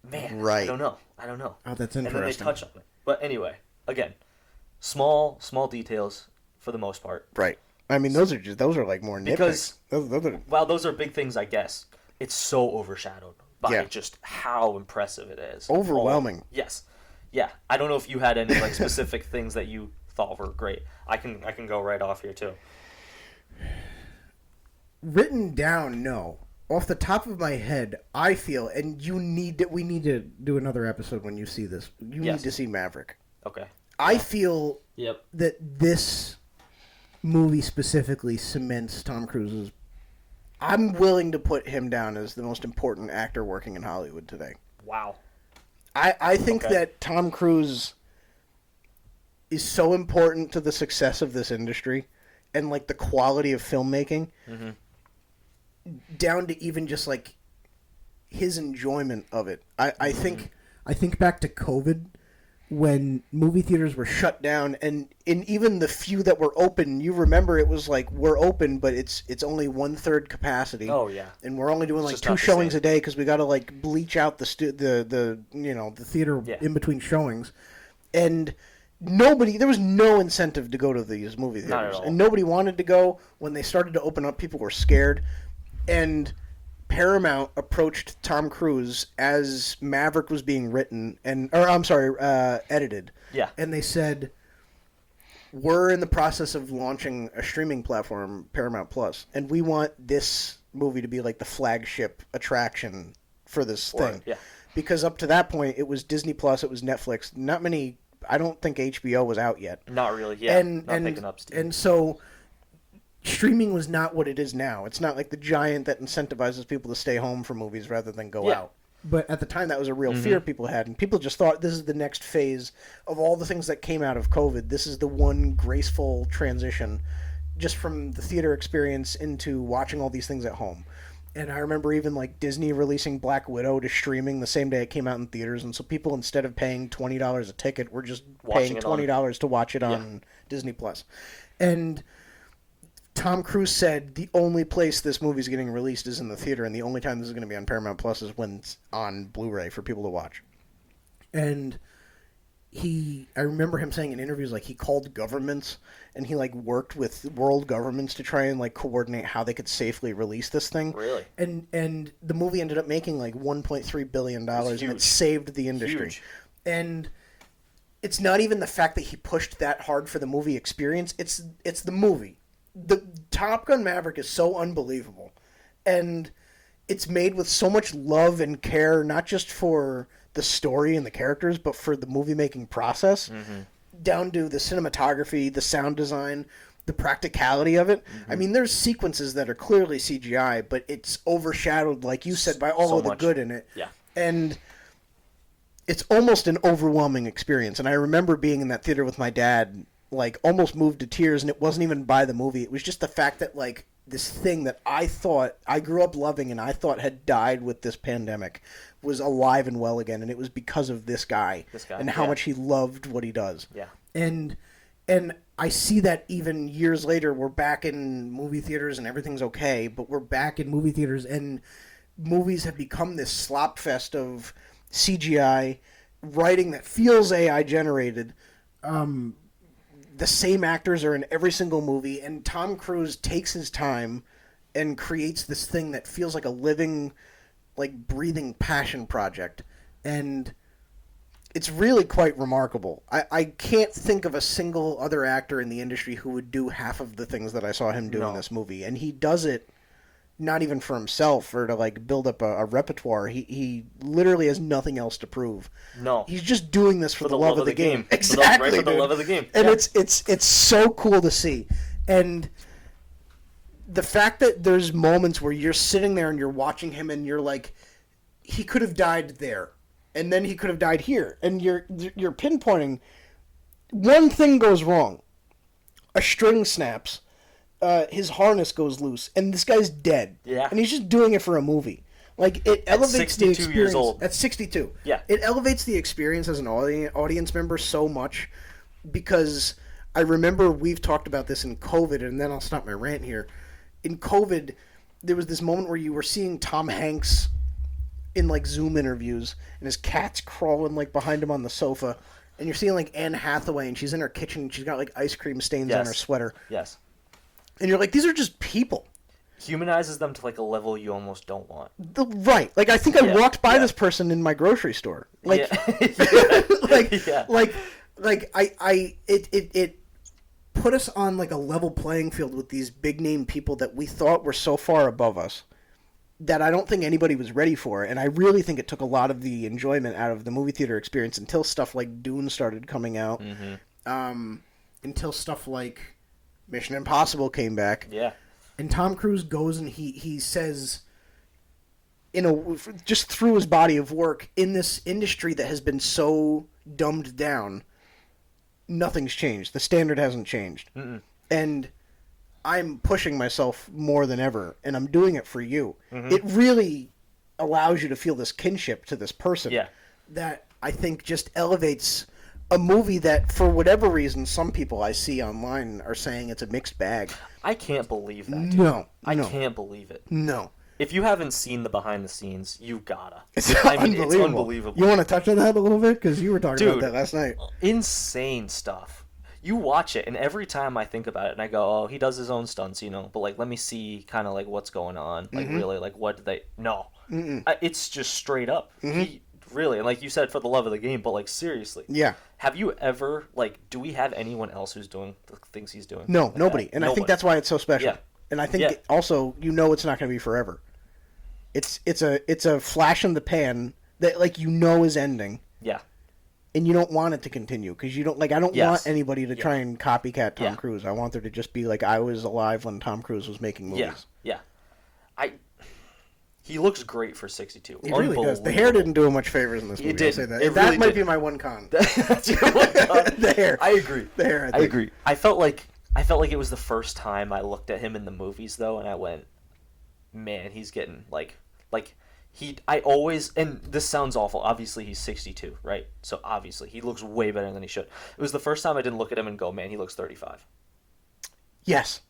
man, I don't know.
Oh, that's interesting.
And then they touch on it. But anyway, again, small details for the most part.
Right. I mean, those are like more nitpicks.
Because,
while
those are big things, I guess, it's so overshadowed by just how impressive it is.
Overwhelming.
Yes. Yeah, I don't know if you had any like specific things that you thought were great. I can go right off here too.
Written down, no. Off the top of my head, I feel, and we need to do another episode when you see this. You need to see Maverick.
Okay.
I feel that this movie specifically cements Tom Cruise's. I'm willing to put him down as the most important actor working in Hollywood today.
Wow.
I think that Tom Cruise is so important to the success of this industry and like the quality of filmmaking down to even just like his enjoyment of it. I think back to COVID when movie theaters were shut down, and in even the few that were open, you remember it was like, we're open, but it's only 1/3 capacity.
Oh yeah,
and we're only doing like 2 showings a day because we got to like bleach out the theater in between showings, and there was no incentive to go to these movie theaters.
Not at all.
And nobody wanted to go. When they started to open up, people were scared, and Paramount approached Tom Cruise as Maverick was being written edited.
Yeah.
And they said, we're in the process of launching a streaming platform, Paramount Plus, and we want this movie to be like the flagship attraction for this thing.
Yeah.
Because up to that point, it was Disney Plus, it was Netflix. Not many. I don't think HBO was out yet.
Not really. Yeah. Not picking up steam.
And so streaming was not what it is now. It's not like the giant that incentivizes people to stay home for movies rather than go out. But at the time, that was a real fear people had. And people just thought this is the next phase of all the things that came out of COVID. This is the one graceful transition just from the theater experience into watching all these things at home. And I remember even like Disney releasing Black Widow to streaming the same day it came out in theaters. And so people, instead of paying $20 a ticket, were just paying $20 to watch it on Disney Plus. And Tom Cruise said the only place this movie's getting released is in the theater, and the only time this is going to be on Paramount Plus is when it's on Blu-ray for people to watch. And I remember him saying in interviews, like, he called governments, and he, like, worked with world governments to try and, like, coordinate how they could safely release this thing.
Really?
And the movie ended up making, like, $1.3 billion, and it saved the industry.
Huge.
And it's not even the fact that he pushed that hard for the movie experience. It's the movie. The Top Gun Maverick is so unbelievable, and it's made with so much love and care, not just for the story and the characters, but for the movie making process, down to the cinematography, the sound design, the practicality of it. I mean, there's sequences that are clearly CGI, but it's overshadowed, like you said, by all of the good in it.
Yeah.
And it's almost an overwhelming experience. And I remember being in that theater with my dad, like, almost moved to tears, and it wasn't even by the movie. It was just the fact that, like, this thing that I thought I grew up loving and I thought had died with this pandemic was alive and well again, and it was because of this guy and how much he loved what he does.
Yeah.
And I see that even years later, we're back in movie theaters and everything's okay, but we're back in movie theaters, and movies have become this slop fest of CGI, writing that feels AI generated, the same actors are in every single movie, and Tom Cruise takes his time and creates this thing that feels like a living, like, breathing passion project. And it's really quite remarkable. I can't think of a single other actor in the industry who would do half of the things that I saw him do in this movie. And he does it not even for himself or to, like, build up a repertoire. He literally has nothing else to prove.
No.
He's just doing this for the love of the game. Exactly,
for the love of the game.
And it's so cool to see. And the fact that there's moments where you're sitting there and you're watching him and you're like, he could have died there. And then he could have died here. And you're pinpointing. One thing goes wrong. A string snaps. His harness goes loose. And this guy's dead.
Yeah.
And he's just doing it for a movie. Like, it elevates the experience. 62
years old.
At 62.
Yeah.
It elevates the experience as an audience member so much. Because I remember we've talked about this in COVID. And then I'll stop my rant here. In COVID, there was this moment where you were seeing Tom Hanks in, like, Zoom interviews, and his cat's crawling, like, behind him on the sofa, and you're seeing, like, Anne Hathaway, and she's in her kitchen, and she's got, like, ice cream stains on her sweater.
Yes.
And you're like, these are just people.
Humanizes them to, like, a level you almost don't want.
Right. Like, I think I walked by this person in my grocery store. Like, it put us on, like, a level playing field with these big-name people that we thought were so far above us that I don't think anybody was ready for. And I really think it took a lot of the enjoyment out of the movie theater experience until stuff like Dune started coming out. Mm-hmm. Until stuff like Mission Impossible came back.
Yeah.
And Tom Cruise goes and he says, just through his body of work, in this industry that has been so dumbed down, nothing's changed. The standard hasn't changed. Mm-mm. And I'm pushing myself more than ever, and I'm doing it for you. Mm-hmm. It really allows you to feel this kinship to this person that I think just elevates a movie that, for whatever reason, some people I see online are saying it's a mixed bag.
I can't believe that, dude.
No.
I can't believe it.
No.
If you haven't seen the behind the scenes, you gotta.
It's unbelievable. You want to touch on that a little bit? Because you were talking about that last night.
Insane stuff. You watch it, and every time I think about it, and I go, oh, he does his own stunts, but, like, let me see kind of, like, what's going on. Like, really, like, what did they... No. It's just straight up. Mm-hmm. He really, and like you said, for the love of the game, but, like, seriously.
Yeah.
Have you ever, like, do we have anyone else who's doing the things he's doing?
No, like nobody. And nobody. I think that's why it's so special.
Yeah.
And I think also, it's not going to be forever. It's a flash in the pan that, like, is ending. Yeah. And you don't want it to continue because you don't, like, I don't want anybody to try and copycat Tom Cruise. I want there to just be like, I was alive when Tom Cruise was making movies.
Yeah. He looks great for 62.
He really does. The hair didn't do him much favors in this movie.
It did.
Say that.
It
that
really
might
did.
be my one con.
That's your one con.
The hair.
I agree.
The hair.
I agree. I felt like it was the first time I looked at him in the movies though, and I went, man, he's getting like. I always, and this sounds awful, obviously he's 62, right? So obviously he looks way better than he should. It was the first time I didn't look at him and go, man, he looks 35.
Yes.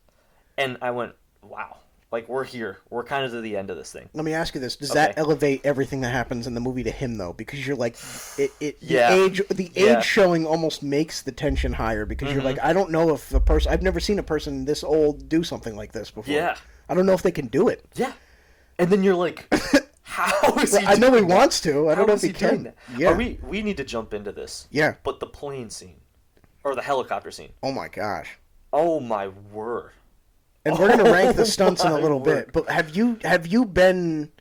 And I went, wow, like, we're here. We're kind of to the end of this thing.
Let me ask you this. Does that elevate everything that happens in the movie to him, though? Because you're like, the age showing almost makes the tension higher because you're like, I don't know if I've never seen a person this old do something like this before.
Yeah.
I don't know if they can do it.
Yeah. And then you're like... How is he?
I know he wants to. I don't know if he can.
Yeah. We need to jump into this.
Yeah.
But the plane scene, or the helicopter scene.
Oh my gosh.
Oh my word.
And we're gonna rank the stunts in a little bit. But have you been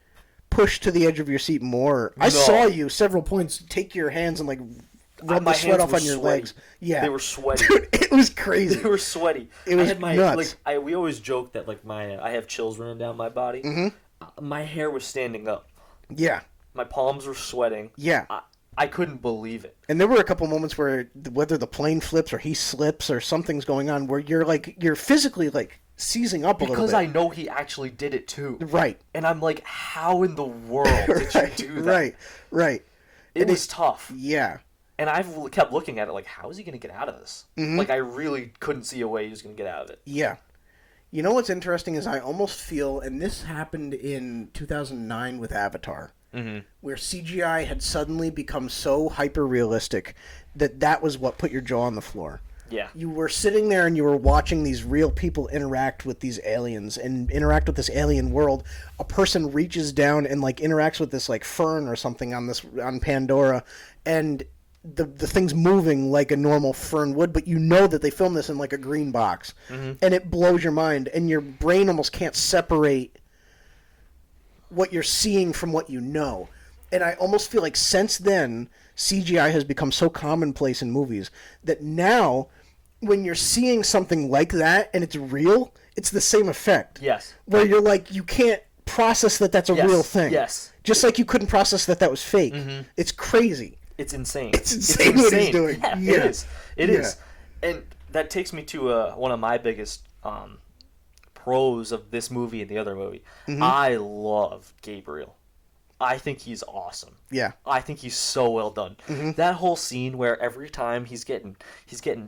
pushed to the edge of your seat more? No. I saw you several points take your hands and, like, rub the sweat off on your legs. Yeah.
They were sweaty.
Dude, it was crazy.
They were sweaty.
It was nuts.
We always joke that, like, I have chills running down my body. Mm-hmm. My hair was standing up.
Yeah.
My palms were sweating.
Yeah.
I couldn't believe it.
And there were a couple moments where whether the plane flips or he slips or something's going on where you're physically, like, seizing up a little bit.
Because I know he actually did it too.
Right.
And I'm like, how in the world did you do that?
Right.
It was tough.
Yeah.
And I've kept looking at it like, how is he going to get out of this? Mm-hmm. Like, I really couldn't see a way he was going to get out of it.
Yeah. You know what's interesting is I almost feel, and this happened in 2009 with Avatar, where CGI had suddenly become so hyper-realistic that was what put your jaw on the floor.
Yeah.
You were sitting there and you were watching these real people interact with these aliens and interact with this alien world. A person reaches down and like interacts with this like fern or something on Pandora, and the thing's moving like a normal fern would, but you know that they filmed this in like a green box, and it blows your mind, and your brain almost can't separate what you're seeing from what you know. And I almost feel like since then, CGI has become so commonplace in movies that now, when you're seeing something like that and it's real, it's the same effect.
Yes.
Where you're like, you can't process that that's a real thing.
Yes.
Just like you couldn't process that was fake. It's crazy.
It's insane.
It's insane what he's doing.
Yeah,
Yeah.
it is. It is. And that takes me to one of my biggest pros of this movie and the other movie. I love Gabriel. I think he's awesome.
Yeah.
I think he's so well done. That whole scene where every time he's getting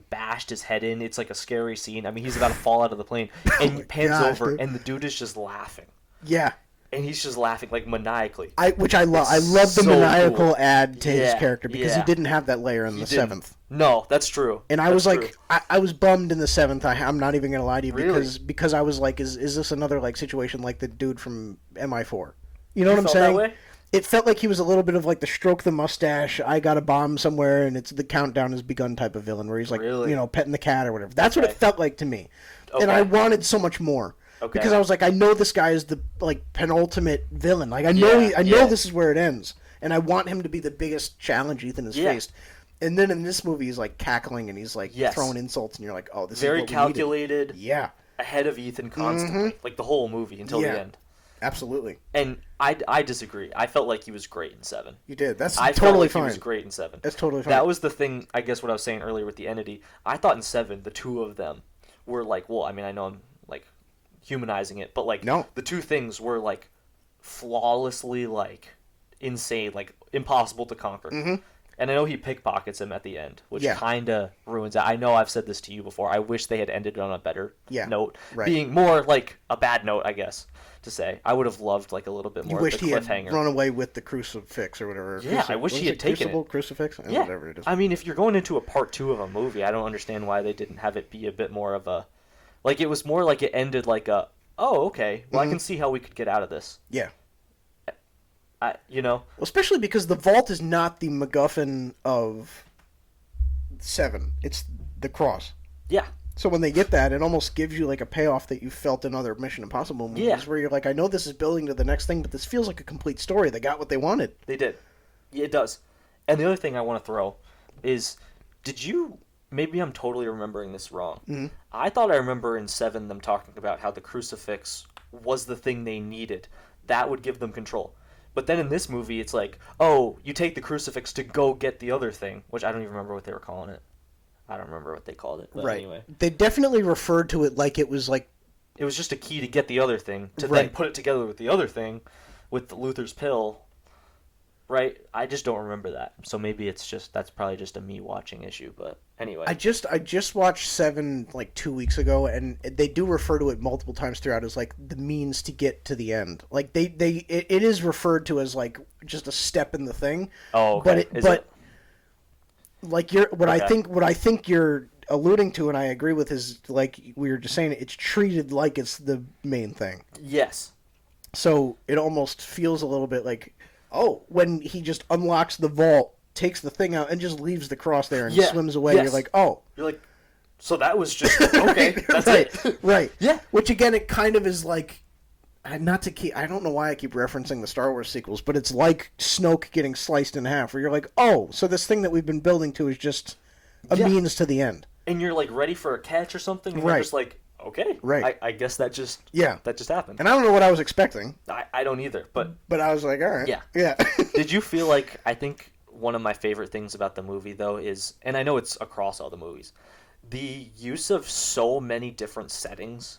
bashed his head in, it's like a scary scene. I mean, he's about to fall out of the plane, and he pans over, and the dude is just laughing.
Yeah.
And he's just laughing like maniacally.
Which I love. I love the
so
maniacal
cool.
add to his character because he didn't have that layer in the
didn't.
7th.
No, that's true.
And I was like, I was bummed in the 7th. I'm not even gonna lie to you
Really?
because I was like, is this another like situation like the dude from MI4? You know what I'm
felt
saying?
that way?
It felt like he was a little bit of like the stroke the mustache, I got a bomb somewhere and it's the countdown has begun type of villain where he's like,
Really?
petting the cat or whatever. That's what it felt like to me.
Okay.
And I wanted so much more.
Okay.
Because I was like, I know this guy is the like penultimate villain. Like I know this is where it ends, and I want him to be the biggest challenge Ethan has faced. And then in this movie, he's like cackling and he's like throwing insults, and you're like, oh, this
very
is what
calculated.
We needed. Yeah,
ahead of Ethan constantly, like the whole movie until the end.
Absolutely.
And I disagree. I felt like he was great in 7.
You did. That's
I
totally
felt like
fine.
He was great in 7.
That's totally fine.
That was the thing. I guess what I was saying earlier with the entity. I thought in 7 the two of them were like, well, I mean, I know I'm like humanizing it, but like the two things were like flawlessly like insane, like impossible to conquer. And I know he pickpockets him at the end, which kind of ruins it. I know I've said this to you before. I wish they had ended on a better note, being more like a bad note, I guess, to say. I would have loved like a little bit more.
You wished
of the
he
cliffhanger.
had run away with the crucifix or whatever.
Yeah, I wish he had taken it.
Crucifix?
Yeah,
whatever it is.
I mean, if you're going into a part 2 of a movie, I don't understand why they didn't have it be a bit more of a, like it was more like it ended like a, oh okay, well I can see how we could get out of this.
Yeah.
Well,
especially because the vault is not the MacGuffin of 7. It's the cross.
Yeah.
So when they get that, it almost gives you like a payoff that you felt in other Mission Impossible movies where you're like, I know this is building to the next thing, but this feels like a complete story. They got what they wanted.
They did. Yeah, it does. And the other thing I want to throw is, maybe I'm totally remembering this wrong. I thought I remember in 7 them talking about how the crucifix was the thing they needed. That would give them control. But then in this movie, it's like, oh, you take the crucifix to go get the other thing, which I don't even remember what they were calling it. I don't remember what they called it. But anyway.
They definitely referred to it like it was like...
It was just a key to get the other thing, to then put it together with the other thing, with Luther's pill. Right? I just don't remember that. So maybe that's probably just a me watching issue, but anyway.
I just watched 7 like 2 weeks ago, and they do refer to it multiple times throughout as like the means to get to the end. Like it is referred to as like just a step in the thing.
Oh, okay.
But like I think you're alluding to, and I agree with, is like we were just saying, it's treated like it's the main thing.
Yes.
So it almost feels a little bit like, oh, when he just unlocks the vault, takes the thing out, and just leaves the cross there and swims away. You're like, oh.
You're like, so that was just, okay, that's it.
Right.
Yeah.
Which, again, it kind of is like, I don't know why I keep referencing the Star Wars sequels, but it's like Snoke getting sliced in half, where you're like, oh, so this thing that we've been building to is just a means to the end.
And you're like ready for a catch or something, and you're just like, okay, I guess that just happened.
And I don't know what I was expecting.
I don't either, but
I was like, all right.
Yeah. Did you feel like, I think one of my favorite things about the movie, though, is, and I know it's across all the movies, the use of so many different settings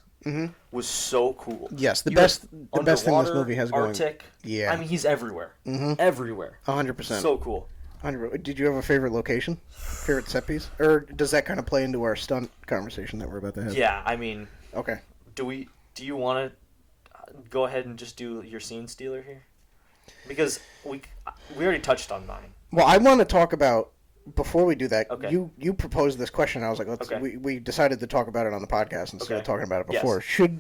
was so cool.
Yes, the best thing this movie has going.
Arctic.
Yeah.
I mean, he's everywhere. Everywhere.
100%.
So cool.
100%. Did you have a favorite location? Favorite set piece? Or does that kind of play into our stunt conversation that we're about to have?
Yeah, I mean...
Okay.
Do you want to go ahead and just do your scene stealer here? Because we already touched on mine.
Well, I want to talk about, before we do that,
Okay.
you proposed this question. I was like, we decided to talk about it on the podcast instead of talking about it before.
Yes.
Should,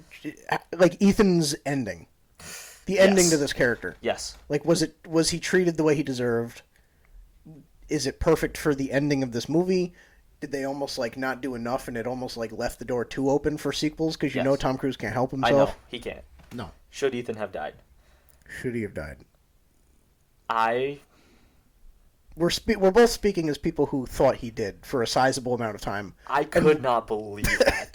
like, Ethan's ending, the ending to this character.
Yes.
Like, was he treated the way he deserved? Is it perfect for the ending of this movie? Did they almost, like, not do enough and it almost, like, left the door too open for sequels? Because you know Tom Cruise can't help himself.
I know. He can't.
No.
Should Ethan have died?
Should he have died? We're both speaking as people who thought he did for a sizable amount of time.
I could not believe that,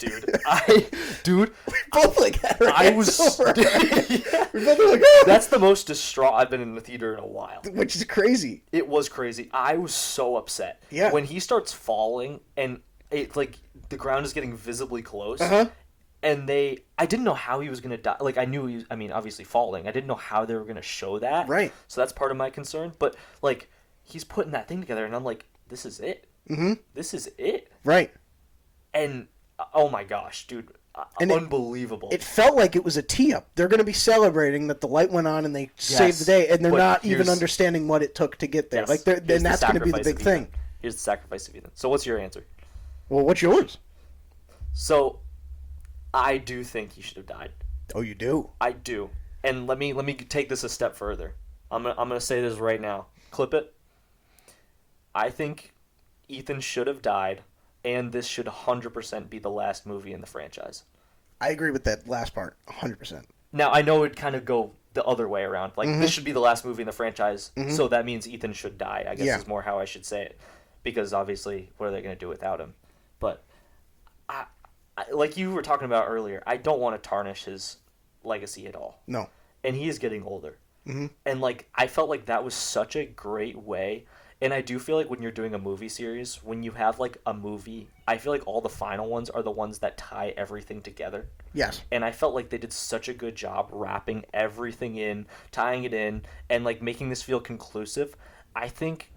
dude.
We both like had our
I
hands
was.
over.
Yeah.
We both were like, oh!
That's the most distraught I've been in the theater in a while.
Which is crazy.
It was crazy. I was so upset.
Yeah.
When he starts falling and it like the ground is getting visibly close.
Uh-huh.
And I didn't know how he was gonna die. Like I knew obviously falling. I didn't know how they were gonna show that.
Right.
So that's part of my concern. But like. He's putting that thing together, and I'm like, this is it.
Mm-hmm.
This is it.
Right.
And, oh my gosh, dude. Unbelievable.
It felt like it was a tee-up. They're going to be celebrating that the light went on and they saved the day, and they're not even understanding what it took to get there.
Yes,
Like, then that's going to be the big thing.
Here's the sacrifice of Ethan. So what's your answer?
Well, what's yours?
So, I do think he should have died.
Oh, you do?
I do. And let me take this a step further. I'm gonna say this right now. Clip it. I think Ethan should have died, and this should 100% be the last movie in the franchise.
I agree with that last part, 100%.
Now, I know it'd kind of go the other way around. Like, this should be the last movie in the franchise, so that means Ethan should die, I guess is more how I should say it. Because, obviously, what are they going to do without him? But, I, like you were talking about earlier, I don't want to tarnish his legacy at all.
No.
And he is getting older.
Mm-hmm.
And, like, I felt like that was such a great way. And I do feel like when you're doing a movie series, when you have, like, a movie, I feel like all the final ones are the ones that tie everything together.
Yes.
And I felt like they did such a good job wrapping everything in, tying it in, and, like, making this feel conclusive. I think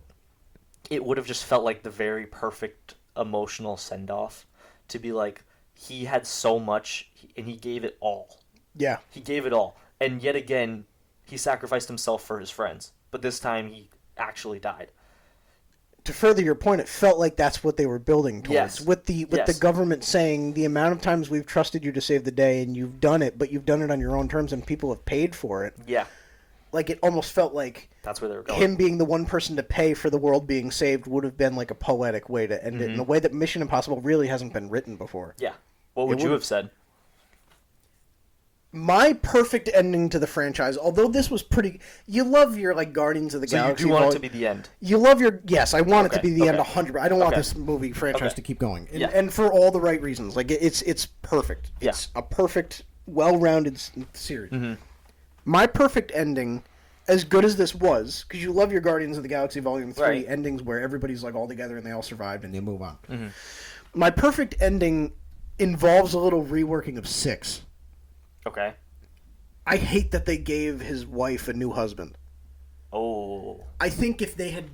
it would have just felt like the very perfect emotional send-off to be like, he had so much, and he gave it all.
Yeah.
He gave it all. And yet again, he sacrificed himself for his friends. But this time, he actually died.
To further your point, it felt like that's what they were building towards.
Yes.
With the government saying the amount of times we've trusted you to save the day and you've done it, but you've done it on your own terms and people have paid for it.
Yeah.
Like, it almost felt like
that's where they were going.
Him being the one person to pay for the world being saved would have been like a poetic way to end it in a way that Mission Impossible really hasn't been written before.
Yeah. What would you have said?
My perfect ending to the franchise, although this was pretty... You love your, like, Guardians of the Galaxy.
So you do want it to be the end?
You love your... Yes, I want it to be the end 100%. I don't want this movie franchise to keep going. And, and for all the right reasons. Like, it's perfect. It's a perfect, well-rounded series. Mm-hmm. My perfect ending, as good as this was, because you love your Guardians of the Galaxy Volume 3 endings where everybody's, like, all together and they all survived and they move on. Mm-hmm. My perfect ending involves a little reworking of 6.
Okay.
I hate that they gave his wife a new husband.
Oh.
I think if they had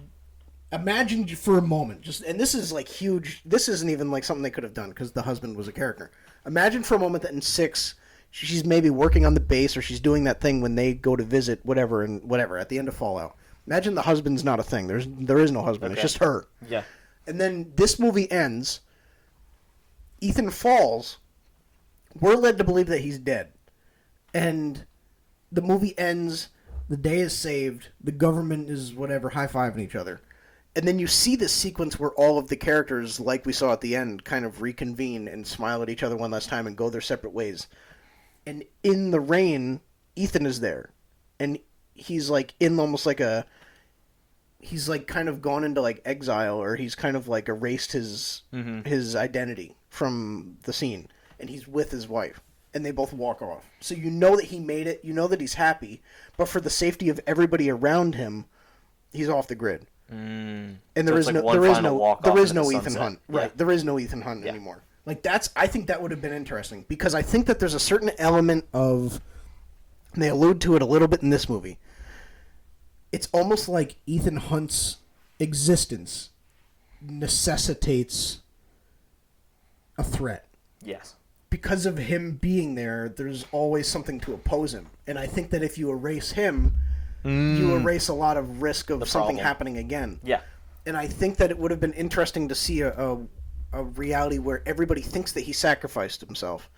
imagined for a moment, and this is like huge, this isn't even like something they could have done because the husband was a character. Imagine for a moment that in 6, she's maybe working on the base or she's doing that thing when they go to visit whatever at the end of Fallout. Imagine the husband's not a thing. There is no husband. It's just her.
Yeah.
And then this movie ends. Ethan falls. We're led to believe that he's dead. And the movie ends, the day is saved, the government is whatever, high-fiving each other. And then you see this sequence where all of the characters, like we saw at the end, kind of reconvene and smile at each other one last time and go their separate ways. And in the rain, Ethan is there. And he's like in almost like he's like kind of gone into like exile, or he's kind of like erased his identity from the scene. And he's with his wife. And they both walk off. So you know that he made it. You know that he's happy. But for the safety of everybody around him, he's off the grid. And there is no Ethan Hunt. Right. Yeah. There is no Ethan Hunt anymore. Like I think that would have been interesting. Because I think that there's a certain element of, and they allude to it a little bit in this movie. It's almost like Ethan Hunt's existence necessitates a threat.
Yes.
Because of him being there, there's always something to oppose him. And I think that if you erase him, you erase a lot of risk of something
problem.
happening again.
Yeah.
And I think that it would have been interesting to see a reality where everybody thinks that he sacrificed himself.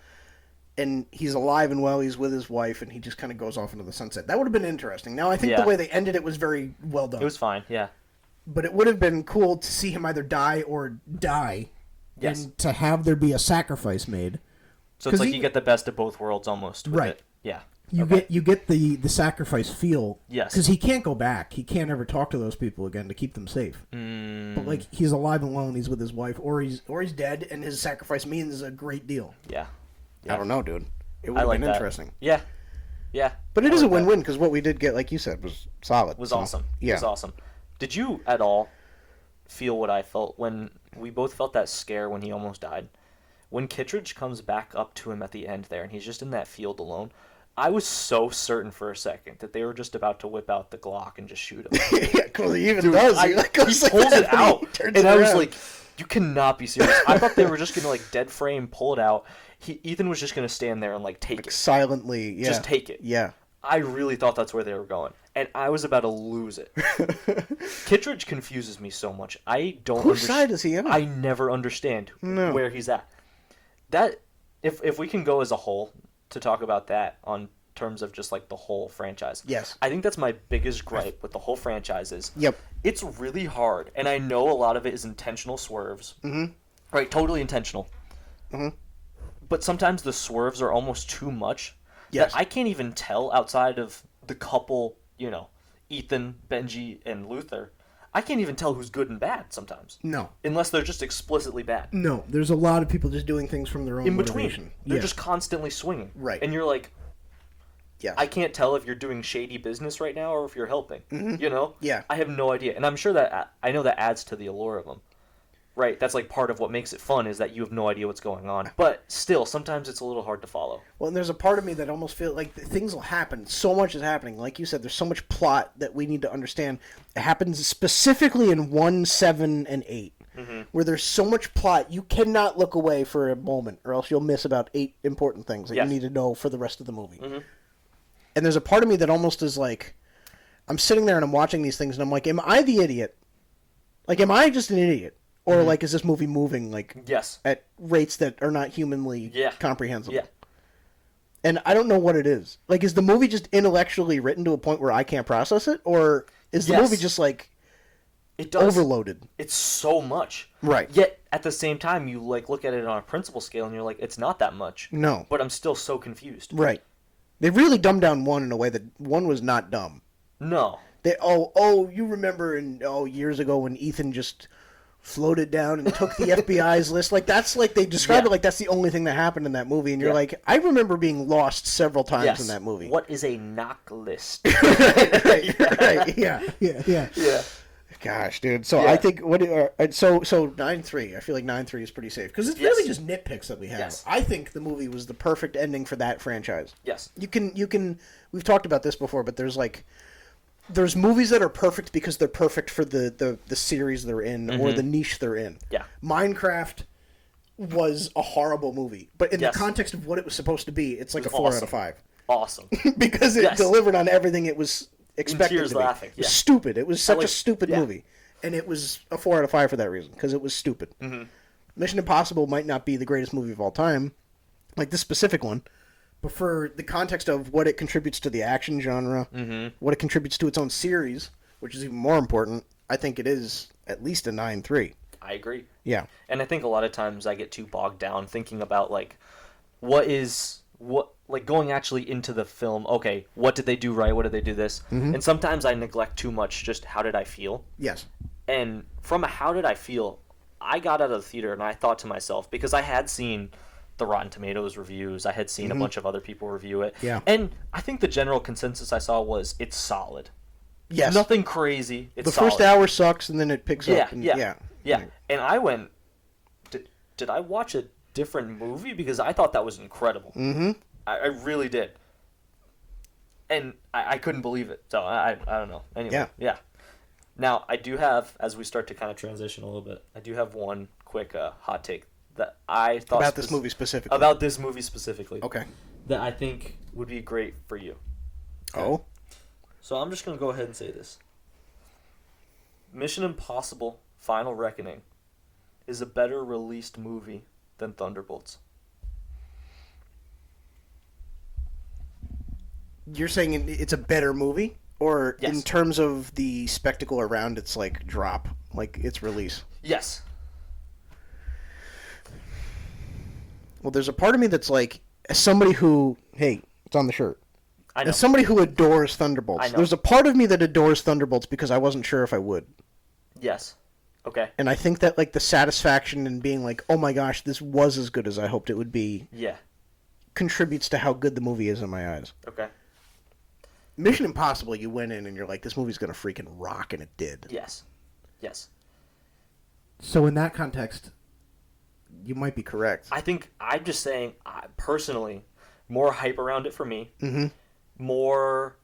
And he's alive and well, he's with his wife, and he just kind of goes off into the sunset. That would have been interesting. Now, I think the way they ended it was very well done.
It was fine, yeah.
But it would have been cool to see him either die or die.
Yes.
And to have there be a sacrifice made.
So it's like you get the best of both worlds almost with it. Yeah.
You get the sacrifice feel.
Yes.
Because he can't go back. He can't ever talk to those people again to keep them safe. But like he's alive and well and he's with his wife, or he's dead, and his sacrifice means a great deal.
Yeah.
I don't know, dude. It would have been interesting.
Yeah. Yeah.
But it is a win-win because what we did get, like you said, was solid.
Was awesome. Yeah. It was awesome. Did you at all feel what I felt when we both felt that scare when he almost died? When Kittredge comes back up to him at the end there and he's just in that field alone, I was so certain for a second that they were just about to whip out the Glock and just shoot him.
Yeah, because he even does. He
pulls it out. And I was like, you cannot be serious. I thought they were just going to, like, dead frame, pull it out. Ethan was just going to stand there and, like, take it.
Silently, yeah.
Just take it.
Yeah.
I really thought that's where they were going. And I was about to lose it. Kittredge confuses me so much. I don't
Whose side is he on?
I never understand where he's at. That, if we can go as a whole to talk about that on terms of just like the whole franchise.
Yes.
I think that's my biggest gripe with the whole franchise is
it's
really hard. And I know a lot of it is intentional swerves. Mm-hmm. Right, totally intentional. Mm-hmm. But sometimes the swerves are almost too much. Yes. That I can't even tell outside of the couple, Ethan, Benji, and Luther. I can't even tell who's good and bad sometimes.
No.
Unless they're just explicitly bad.
No, there's a lot of people just doing things from their own motivation.
In between. They're just constantly swinging.
Right.
And you're like, I can't tell if you're doing shady business right now or if you're helping. Mm-hmm.
Yeah.
I have no idea. And I'm sure that, I know that adds to the allure of them. Right, that's like part of what makes it fun is that you have no idea what's going on. But still, sometimes it's a little hard to follow.
Well, and there's a part of me that almost feels like things will happen. So much is happening. Like you said, there's so much plot that we need to understand. It happens specifically in 1, 7, and 8, where there's so much plot, you cannot look away for a moment, or else you'll miss about 8 important things that you need to know for the rest of the movie. Mm-hmm. And there's a part of me that almost is like, I'm sitting there and I'm watching these things, and I'm like, am I the idiot? Like, am I just an idiot? Or, like, is this movie moving, like, at rates that are not humanly comprehensible? Yeah. And I don't know what it is. Like, is the movie just intellectually written to a point where I can't process it? Or is the movie just, like, overloaded?
It's so much.
Right.
Yet, at the same time, you, like, look at it on a principle scale, and you're like, it's not that much.
No.
But I'm still so confused.
Right. They really dumbed down 1 in a way that 1 was not dumb.
No.
You remember years ago when Ethan just floated down and took the FBI's list. Like, that's like, they describe it like that's the only thing that happened in that movie. And you're like, I remember being lost several times in that movie.
What is a knock list?
right. Yeah. Gosh, dude. So I think, so 9-3. I feel like 9-3 is pretty safe. Because it's really just nitpicks that we have. Yes. I think the movie was the perfect ending for that franchise.
Yes.
You can, we've talked about this before, but there's movies that are perfect because they're perfect for the series they're in or the niche they're in.
Yeah.
Minecraft was a horrible movie, but in the context of what it was supposed to be, it's like a 4 out of 5.
Awesome.
Because it delivered on everything it was expected to be.
Laughing.
It was stupid. It was such a stupid movie. And it was a 4 out of 5 for that reason, because it was stupid. Mm-hmm. Mission Impossible might not be the greatest movie of all time, like this specific one. But for the context of what it contributes to the action genre, what it contributes to its own series, which is even more important, I think it is at least a 9-3.
I agree.
Yeah.
And I think a lot of times I get too bogged down thinking about, like, going actually into the film, okay, what did they do right, what did they do this? Mm-hmm. And sometimes I neglect too much just how did I feel?
Yes.
And from a how did I feel, I got out of the theater and I thought to myself, because I had seen the Rotten Tomatoes reviews. I had seen a bunch of other people review it.
Yeah.
And I think the general consensus I saw was it's solid.
Yes.
Nothing crazy. It's solid.
First hour sucks and then it picks up.
Yeah. And I went, did I watch a different movie? Because I thought that was incredible. Mm-hmm. I really did. And I couldn't believe it. So I don't know. Anyway. Yeah. Now, I do have, as we start to kind of transition a little bit, I do have one quick hot take that I thought
about this movie specifically.
About this movie specifically.
Okay.
That I think would be great for you.
Oh.
So I'm just going to go ahead and say this. Mission Impossible Final Reckoning is a better released movie than Thunderbolts.
You're saying it's a better movie? Or
Yes.
in terms of the spectacle around its, like, drop, like, its release?
Yes.
Well, there's a part of me that's like, as somebody who, hey, it's on the shirt.
I know.
As somebody who adores Thunderbolts,
I know.
there's a part of me that adores Thunderbolts because I wasn't sure if I would.
Yes. Okay.
And I think that, like, the satisfaction in being like, oh my gosh, this was as good as I hoped it would be,
Yeah.
contributes to how good the movie is in my eyes.
Okay.
Mission Impossible, you went in and you're like, this movie's going to freaking rock, and it did.
Yes. Yes.
So in that context, you might be correct.
I think I'm just saying, personally, more hype around it for me.
Mm-hmm.
More,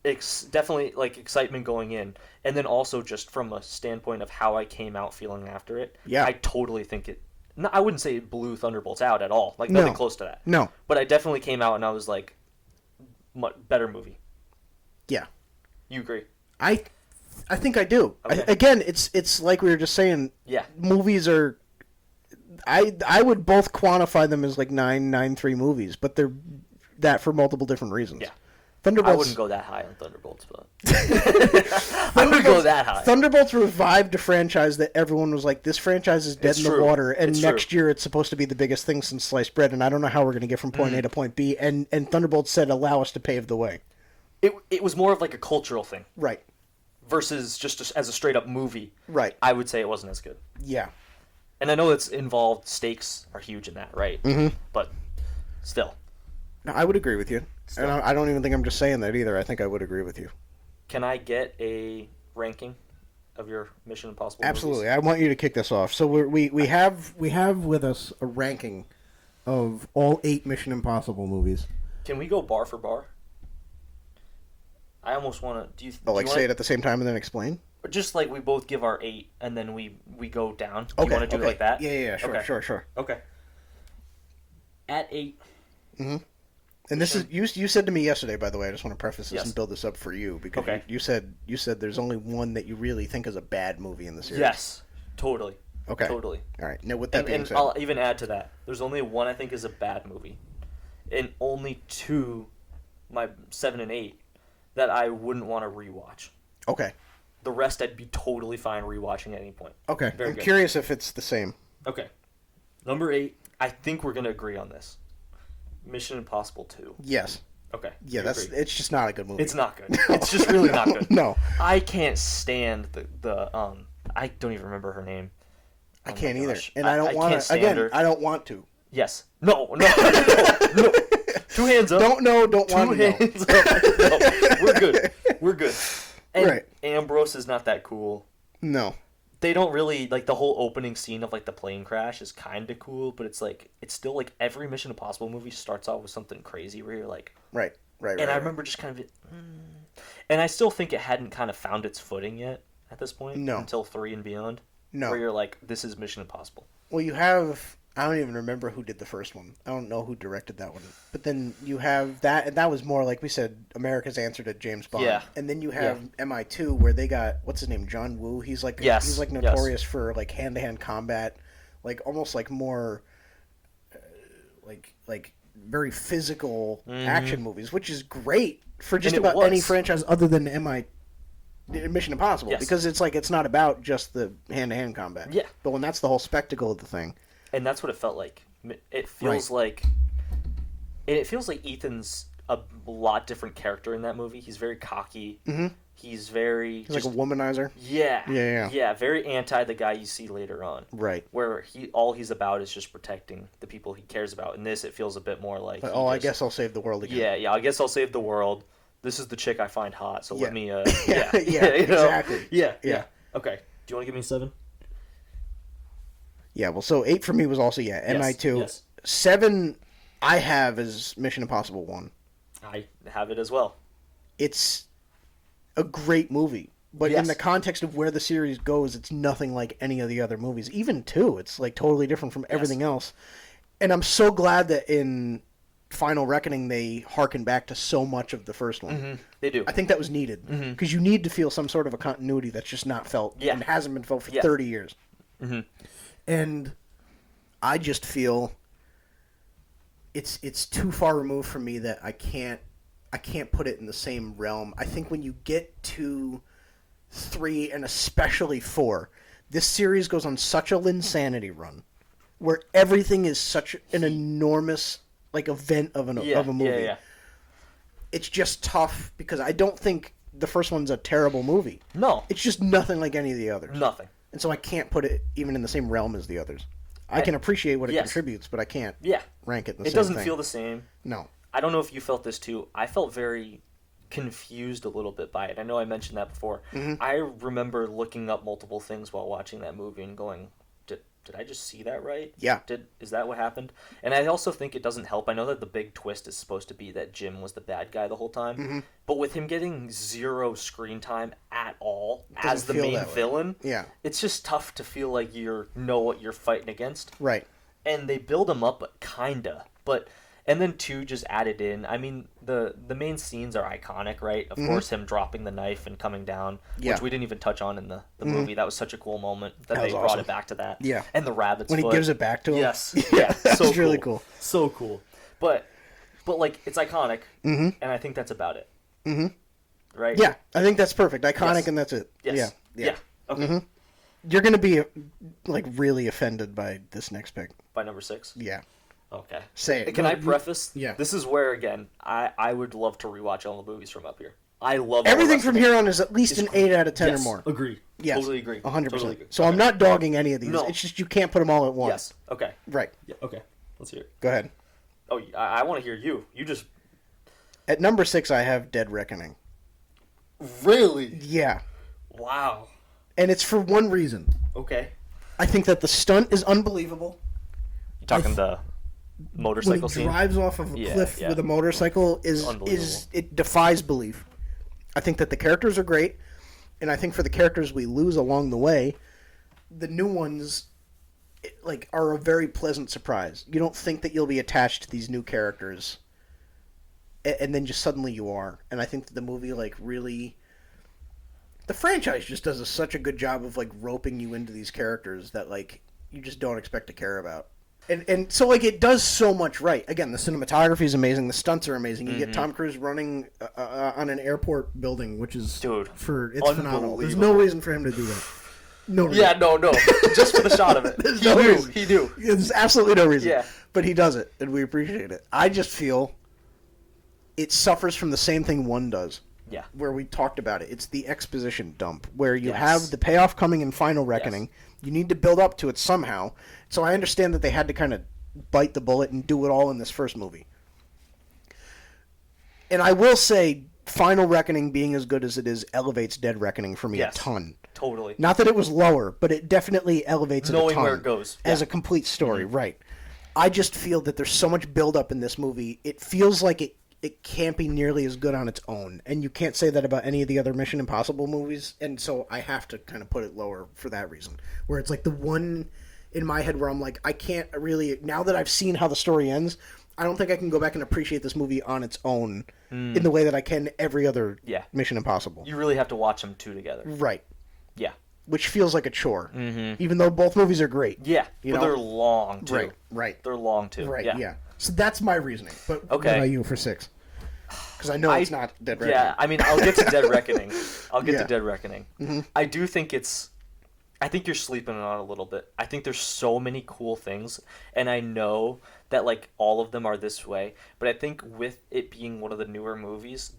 definitely, like, excitement going in. And then also just from a standpoint of how I came out feeling after it.
Yeah.
I totally think it... No, I wouldn't say it blew Thunderbolts out at all. Like,
No.
nothing close to that.
No.
But I definitely came out and I was like, better movie.
Yeah.
You agree?
I think I do.
Okay.
Again, it's like we were just saying.
Yeah.
Movies are. I would both quantify them as like 9.93 movies, but they're that for multiple different reasons.
Yeah.
Thunderbolts.
I wouldn't go that high on Thunderbolts, but I would go that high.
Thunderbolts revived a franchise that everyone was like, this franchise is dead
It's
in the
true.
water, and
It's
next
true.
year it's supposed to be the biggest thing since sliced bread, and I don't know how we're going to get from point A to point B, and Thunderbolts said, allow us to pave the way.
It was more of like a cultural thing
Right.
versus just as a straight up movie.
Right.
I would say it wasn't as good.
Yeah.
And I know it's involved, stakes are huge in that, right? Mm-hmm. But still.
No, I would agree with you. And I don't even think I'm just saying that either. I think I would agree with you.
Can I get a ranking of your Mission Impossible
Absolutely.
movies?
I want you to kick this off. So we have with us a ranking of all 8 Mission Impossible movies.
Can we go bar for bar? I almost want to...
Oh, like say it at the same time and then explain?
Just like we both give our 8 and then we go down. Do
Okay.
you want to do it like that?
Yeah, sure,
Okay.
sure.
Okay. At 8...
Mm-hmm. And this is you said to me yesterday, by the way. I just want to preface this
Yes.
and build this up for you because
Okay.
you said there's only one that you really think is a bad movie in the series.
Yes. Totally.
Okay.
Totally.
All right. Now, with that being
And
said,
I'll even add to that. There's only one I think is a bad movie. And only 2, my 7 and 8, that I wouldn't want to rewatch.
okay.
The rest I'd be totally fine rewatching at any point.
Okay.
Very
I'm
good.
curious if it's the same.
Okay. Number 8, I think we're going to agree on this. Mission Impossible 2.
Yes.
Okay.
Yeah,
we agree.
it's just not a good movie.
It's not good. It's just really not good.
No.
I can't stand the I don't even remember her name.
I
Oh my
can't either.
gosh.
And I don't
can't
want to.
stand
Again,
her.
I don't want to.
Yes. No. 2 hands up.
Don't know, don't want
2
to know.
hands up. No, we're good. We're good. And
Right.
Ambrose is not that cool.
No.
They don't really like the whole opening scene of like the plane crash is kind of cool, but it's still like every Mission Impossible movie starts off with something crazy where you're like,
Right.
and I remember just kind of, and I still think it hadn't kind of found its footing yet at this point.
No.
Until 3 and beyond.
No.
Where you're like, this is Mission Impossible.
Well, you have... I don't even remember who did the first one. I don't know who directed that one. But then you have that, and that was more, like we said, America's answer to James Bond.
Yeah.
And then you have MI2, where they got, what's his name, John Woo? He's like
Yes.
he's notorious for, like, hand-to-hand combat, like, almost like more, like very physical action movies, which is great for just
And it
about any
was.
franchise other than Mission Impossible,
Yes.
because it's not about just the hand-to-hand combat.
Yeah.
But when that's the whole spectacle of the thing.
And that's what it felt like. It feels like Ethan's a lot different character in that movie. He's very cocky.
Mm-hmm.
He's very
He's like a womanizer.
Yeah, very anti the guy you see later on.
Right.
Where all he's about is just protecting the people he cares about. In this, it feels a bit more like
But, I guess I'll save the world again.
Yeah. I guess I'll save the world. This is the chick I find hot, so let me.
Yeah,
you know?
exactly.
Yeah. Okay. Do you want to give me a 7?
Yeah, well, so 8 for me was also, MI2.
Yes.
7 I have is Mission Impossible 1.
I have it as well.
It's a great movie. But in the context of where the series goes, it's nothing like any of the other movies. Even 2, it's like totally different from everything else. And I'm so glad that in Final Reckoning, they harken back to so much of the first one.
Mm-hmm. They do.
I think that was needed. Because you need to feel some sort of a continuity that's just not felt and hasn't been felt for 30 years. Mm-hmm. And I just feel it's too far removed from me that I can't put it in the same realm. I think when you get to 3 and especially 4, this series goes on such a Linsanity run where everything is such an enormous event of a movie. Yeah. It's just tough because I don't think the first one's a terrible movie.
No.
It's just nothing like any of the others.
Nothing.
And so I can't put it even in the same realm as the others. I can appreciate what it contributes, but I can't rank it in the same thing.
It doesn't feel the same.
No.
I don't know if you felt this too. I felt very confused a little bit by it. I know I mentioned that before. I remember looking up multiple things while watching that movie and going, did I just see that right?
Yeah.
Is that what happened? And I also think it doesn't help. I know that the big twist is supposed to be that Jim was the bad guy the whole time. But with him getting 0 screen time at all as the main villain, it's just tough to feel like you know what you're fighting against.
Right.
And they build him up, kinda. And then 2 just added in. I mean, the main scenes are iconic, right? Of course, him dropping the knife and coming down, which we didn't even touch on in the movie. That was such a cool moment that they brought it back to that.
Yeah.
And the rabbit's
when
foot.
He gives it back to him.
Yes. Yeah.
So cool. Really cool.
So cool. But it's iconic, and I think that's about it. Right?
Yeah, I think that's perfect. Iconic, and that's it.
Yes. Yeah. Okay.
You're going to be really offended by this next pick.
By number 6?
Yeah.
Okay.
Say it.
Can I preface?
Yeah.
This is where, again, I would love to rewatch all the movies from up here. I love
everything from here on is at least an 8 out of 10 or more.
Agree.
Yes.
Totally agree.
100%.
Totally agree.
So I'm not dogging any of these. No. It's just you can't put them all at once.
Yes. Okay.
Right.
Yeah. Okay. Let's hear it.
Go ahead.
Oh, I want to hear you. You just...
At number 6, I have Dead Reckoning.
Really?
Yeah.
Wow.
And it's for one reason.
Okay.
I think that the stunt is unbelievable.
You talking the motorcycle scene?
When he drives off of a cliff with a motorcycle is it defies belief. I think that the characters are great, and I think for the characters we lose along the way, the new ones are a very pleasant surprise. You don't think that you'll be attached to these new characters, and then just suddenly you are. And I think that the movie really, the franchise just does such a good job of roping you into these characters that you just don't expect to care about. And so it does so much right. Again, the cinematography is amazing. The stunts are amazing. You get Tom Cruise running on an airport building, which is it's phenomenal. There's no reason for him to do that. No reason.
Yeah, no. Just for the shot of it. He knew.
There's absolutely no reason.
Yeah.
But he does it, and we appreciate it. I just feel it suffers from the same thing 1 does.
Yeah.
Where we talked about it. It's the exposition dump, where you have the payoff coming in Final Reckoning. Yes. You need to build up to it somehow. So I understand that they had to kind of bite the bullet and do it all in this first movie. And I will say, Final Reckoning, being as good as it is, elevates Dead Reckoning for me a ton.
Totally.
Not that it was lower, but it definitely elevates it a ton.
Knowing where it goes.
As a complete story, right. I just feel that there's so much build-up in this movie. It feels like it can't be nearly as good on its own. And you can't say that about any of the other Mission Impossible movies. And so I have to kind of put it lower for that reason. Where it's the one in my head where I'm I can't really... Now that I've seen how the story ends, I don't think I can go back and appreciate this movie on its own in the way that I can every other Mission Impossible.
You really have to watch them 2 together.
Right.
Yeah.
Which feels like a chore. Even though both movies are great.
Yeah. But they're long, too.
Right.
They're long, too.
Right,
yeah.
So that's my reasoning. But what about you for 6? Because I know it's not Dead Reckoning.
Yeah, I mean, I'll get to Dead Reckoning. To Dead Reckoning. I do think I think you're sleeping on it a little bit. I think there's so many cool things, and I know that all of them are this way, but I think with it being one of the newer movies,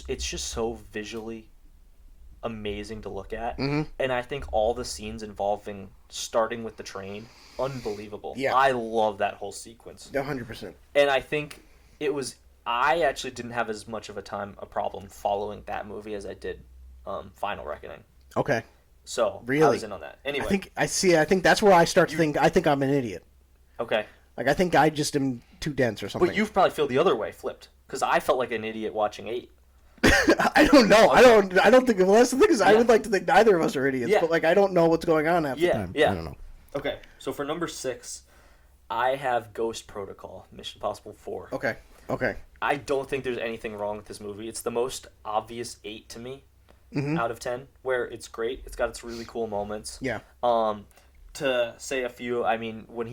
it's just so visually amazing to look at, and I think all the scenes involving starting with the train, unbelievable. Yeah. I love that whole sequence.
100%.
And I think I actually didn't have as much of a problem following that movie as I did Final Reckoning.
Okay.
So,
really?
I was in on that. Anyway.
I think that's where I start to think, I think I'm an idiot.
Okay.
I think I just am too dense or something.
But you probably feel the other way, flipped. Because I felt like an idiot watching 8.
I don't know. Okay. I don't think, well, that's the thing is I would like to think neither of us are idiots, but I don't know what's going on half the time.
Yeah.
I don't know.
Okay. So for number 6, I have Ghost Protocol, Mission Impossible 4.
Okay. Okay.
I don't think there's anything wrong with this movie. It's the most obvious 8 to me out of 10, where it's great. It's got its really cool moments.
Yeah.
To say a few, I mean, when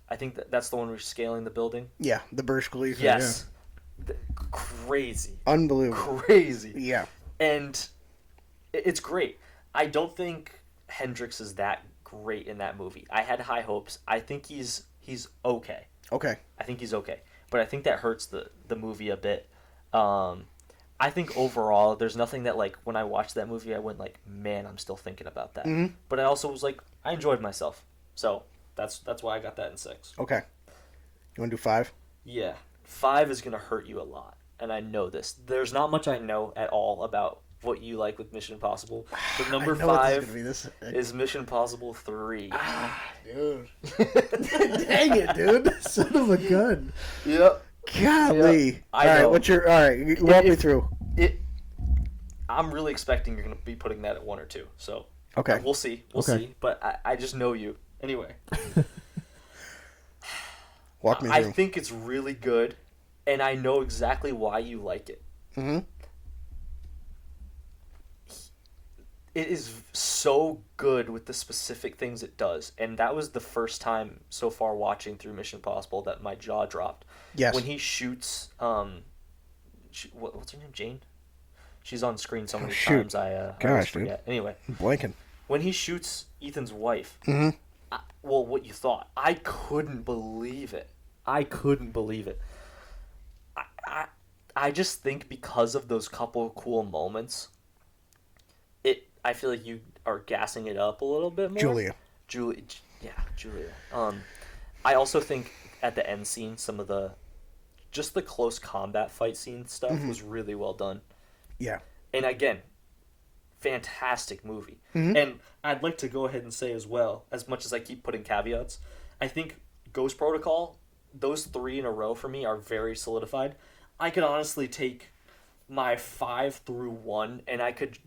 I think that's the one where he's scaling the building.
Yeah, the Burj Khalifa.
Yes. Yeah. Crazy.
Unbelievable.
Crazy.
Yeah.
And it's great. I don't think Hendrix is that great in that movie. I had high hopes. I think he's okay.
Okay.
I think he's okay. But I think that hurts the movie a bit. I think overall, there's nothing that, like, when I watched that movie, I went like, man, I'm still thinking about that. Mm-hmm. But I also was like, I enjoyed myself. So that's why I got that in 6.
Okay. You want to do 5?
Yeah. 5 is going to hurt you a lot. And I know this. There's not much I know at all about what you like with Mission Impossible. But number 5 is Mission Impossible 3.
Dude. Dang it, dude. Son of a gun.
Yep.
Golly.
Yep.
All right, walk me through.
I'm really expecting you're going to be putting that at 1 or 2. So
okay.
We'll see. We'll see. But I just know you. Anyway.
Walk me through.
I think it's really good, and I know exactly why you like it. Mm-hmm. It is so good with the specific things it does, and that was the first time so far watching through Mission Impossible that my jaw dropped.
Yes.
When he shoots, what's her name? Jane. She's on screen so many times I forget.
Dude.
Anyway,
I'm blanking.
When he shoots Ethan's wife, what you thought? I couldn't believe it. I just think because of those couple cool moments, I feel like you are gassing it up a little bit more. Julia. I also think at the end scene, some of the close combat fight scene stuff was really well done.
Yeah.
And again, fantastic movie. Mm-hmm. And I'd like to go ahead and say as well, as much as I keep putting caveats, I think Ghost Protocol, those 3 in a row for me are very solidified. I could honestly take my 5 through 1 and I could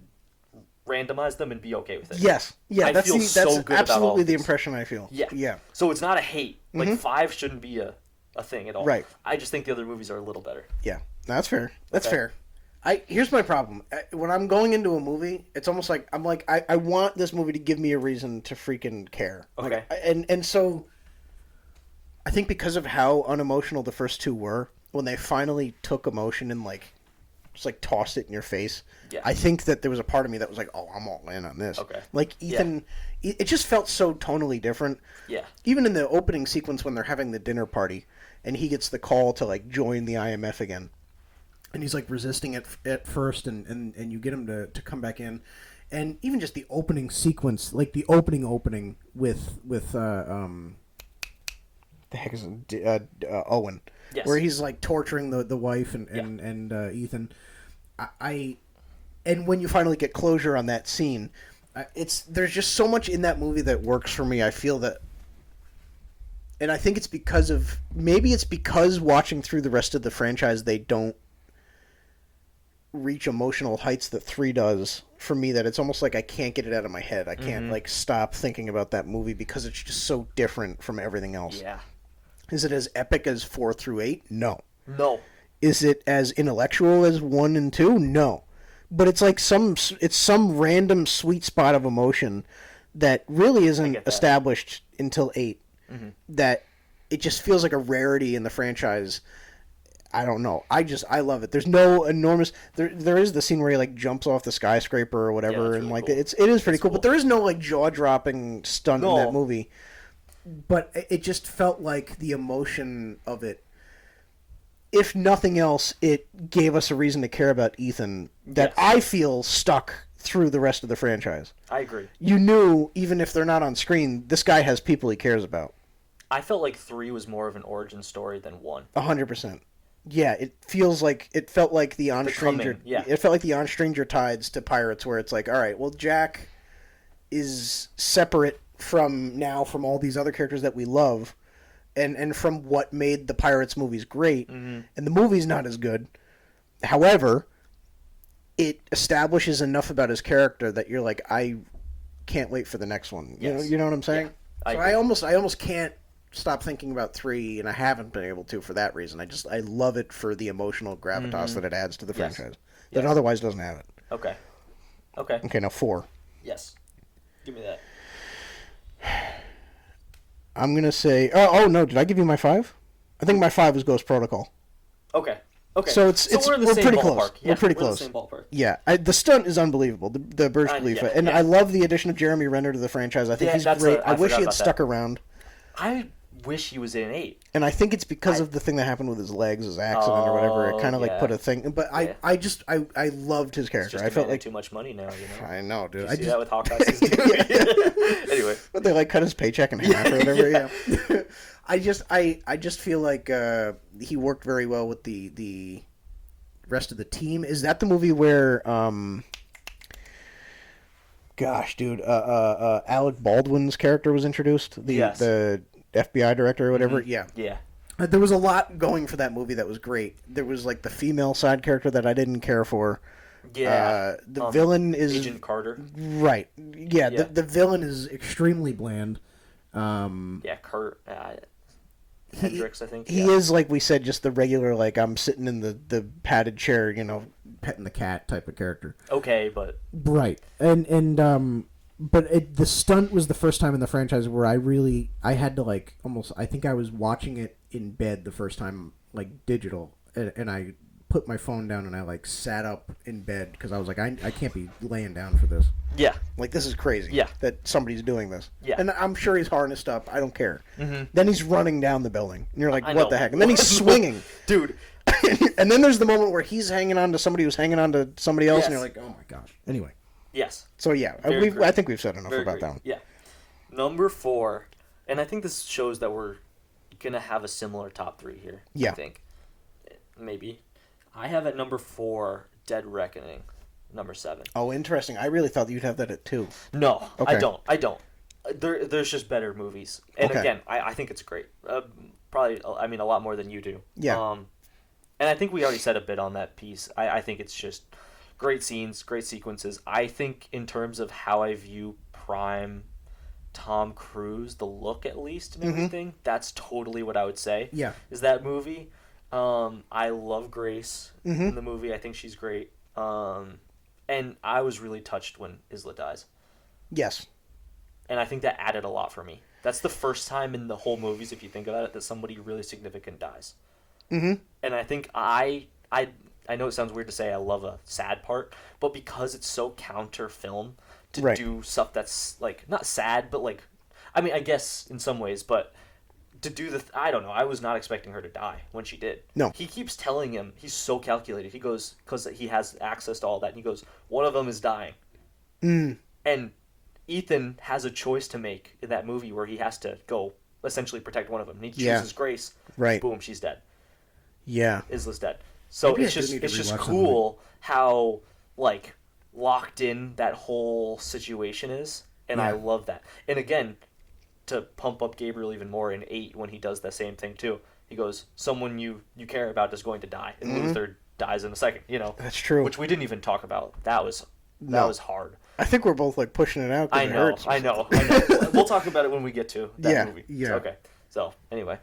randomize them and be okay with it.
Yes. Yeah, that's
so good
absolutely the impression I feel.
Yeah.
Yeah.
So it's not a hate. Like 5 shouldn't be a thing at all.
Right.
I just think the other movies are a little better.
Yeah. That's fair. That's fair. Here's my problem. When I'm going into a movie, it's almost like I want this movie to give me a reason to freaking care.
Okay.
And so I think because of how unemotional the first 2 were, when they finally took emotion and just tossed it in your face, I think that there was a part of me that was like, oh, I'm all in on this.
Okay.
Like Ethan, it just felt so tonally different.
Yeah.
Even in the opening sequence when they're having the dinner party and he gets the call to join the IMF again. And he's resisting it at first, and you get him to come back in, and even just the opening sequence, the opening with the heck is it? Owen,
yes.
Where he's torturing the wife and Ethan. And when you finally get closure on that scene, there's just so much in that movie that works for me. I feel that, and I think it's because watching through the rest of the franchise, they don't reach emotional heights that 3 does for me, that it's almost like I can't get it out of my head. I can't stop thinking about that movie because it's just so different from everything else.
Yeah.
Is it as epic as 4 through 8? No. Is it as intellectual as 1 and 2? No. But it's some random sweet spot of emotion that really isn't established until 8. Mm-hmm. That it just feels like a rarity in the franchise. I don't know. I love it. There's no enormous. There is the scene where he jumps off the skyscraper or whatever, and really cool. It is pretty cool. But there is no jaw dropping stunt in that movie. But it just felt like the emotion of it. If nothing else, it gave us a reason to care about Ethan that I feel stuck through the rest of the franchise.
I agree.
You knew, even if they're not on screen, this guy has people he cares about.
I felt like 3 was more of an origin story than 1.
100%. Yeah, it felt like the On Stranger. It felt like the On Stranger Tides to Pirates, where it's all right, well, Jack is separate from all these other characters that we love, and from what made the Pirates movies great, and the movie's not as good. However, it establishes enough about his character that you're I can't wait for the next one. You know what I'm saying?
Yeah,
I almost can't stop thinking about 3, and I haven't been able to for that reason. I love it for the emotional gravitas that it adds to the franchise that otherwise doesn't have it.
Okay.
Okay, now 4.
Yes. Give me that.
I'm gonna say. Oh no! Did I give you my 5? I think my 5 was Ghost Protocol.
Okay.
So we're pretty close.
Yeah,
we're pretty close.
The same ballpark.
Yeah, the stunt is unbelievable. The Burj Khalifa, and I love the addition of Jeremy Renner to the franchise. I think he's great. I wish he had stuck around.
I wish he was in 8.
And I think it's because of the thing that happened with his legs, his accident or whatever. It kind of like put a thing. But I loved his character. I felt like
too much money now.
I know, dude.
Did you see that with Hawkeye season 2? Anyway,
but they like cut his paycheck in half or whatever. Yeah. I just feel like he worked very well with the rest of the team. Is that the movie where gosh, dude, Alec Baldwin's character was introduced? The FBI director or whatever?
Mm-hmm. Yeah.
There was a lot going for that movie that was great. There was like the female side character that I didn't care for.
Yeah.
The villain is
Agent Carter.
Right. Yeah. The villain is extremely bland.
Kurt Hendricks, I think.
He is, like we said, just the regular, like, I'm sitting in the padded chair, petting the cat type of character.
Okay, but
right. But the stunt was the first time in the franchise where I had to, like, almost, I think I was watching it in bed the first time, like, digital, and I put my phone down and I, like, sat up in bed because I was like, I can't be laying down for this.
Yeah.
Like, this is crazy.
Yeah.
That somebody's doing this.
Yeah.
And I'm sure he's harnessed up. I don't care.
Mm-hmm.
Then he's running down the building. And you're like, what the heck? And then he's swinging.
Dude.
And then there's the moment where he's hanging on to somebody who's hanging on to somebody else, and you're like, oh my gosh. Anyway.
Yes.
So, yeah. I think we've said enough about that one.
Yeah. Number 4, and I think this shows that we're going to have a similar top 3 here.
Yeah.
I think. Maybe. I have at number 4, Dead Reckoning. Number 7.
Oh, interesting. I really thought you'd have that at 2.
No,
okay.
I don't. There's just better movies. And again, I think it's great. Probably, I mean, a lot more than you do.
Yeah.
And I think we already said a bit on that piece. I think it's just great scenes, great sequences. I think in terms of how I view prime Tom Cruise, the look at least and everything, that's totally what I would say.
Yeah.
Is that movie. I love Grace in the movie. I think she's great. And I was really touched when Isla dies.
Yes.
And I think that added a lot for me. That's the first time in the whole movies, if you think about it, that somebody really significant dies. Mm-hmm. And I think I know it sounds weird to say I love a sad part, but because it's so counter film to do stuff that's, like, not sad, but, like, I mean, I guess in some ways, but to do I don't know, I was not expecting her to die when she did.
No.
He keeps telling him, he's so calculated. He goes, because he has access to all that, and he goes, one of them is dying. And Ethan has a choice to make in that movie where he has to go essentially protect one of them. And he chooses Grace.
Right.
Boom, she's dead.
Yeah.
Isla's dead. So
Maybe
it's just cool how, like, locked in that whole situation is. And I love that. And again, to pump up Gabriel even more in 8 when he does the same thing too. He goes, someone you care about is going to die. And Luther dies in a second,
That's true.
Which we didn't even talk about. That was hard.
I think we're both, like, pushing it out.
I know. We'll talk about it when we get to that movie.
Yeah.
So, okay. So, anyway.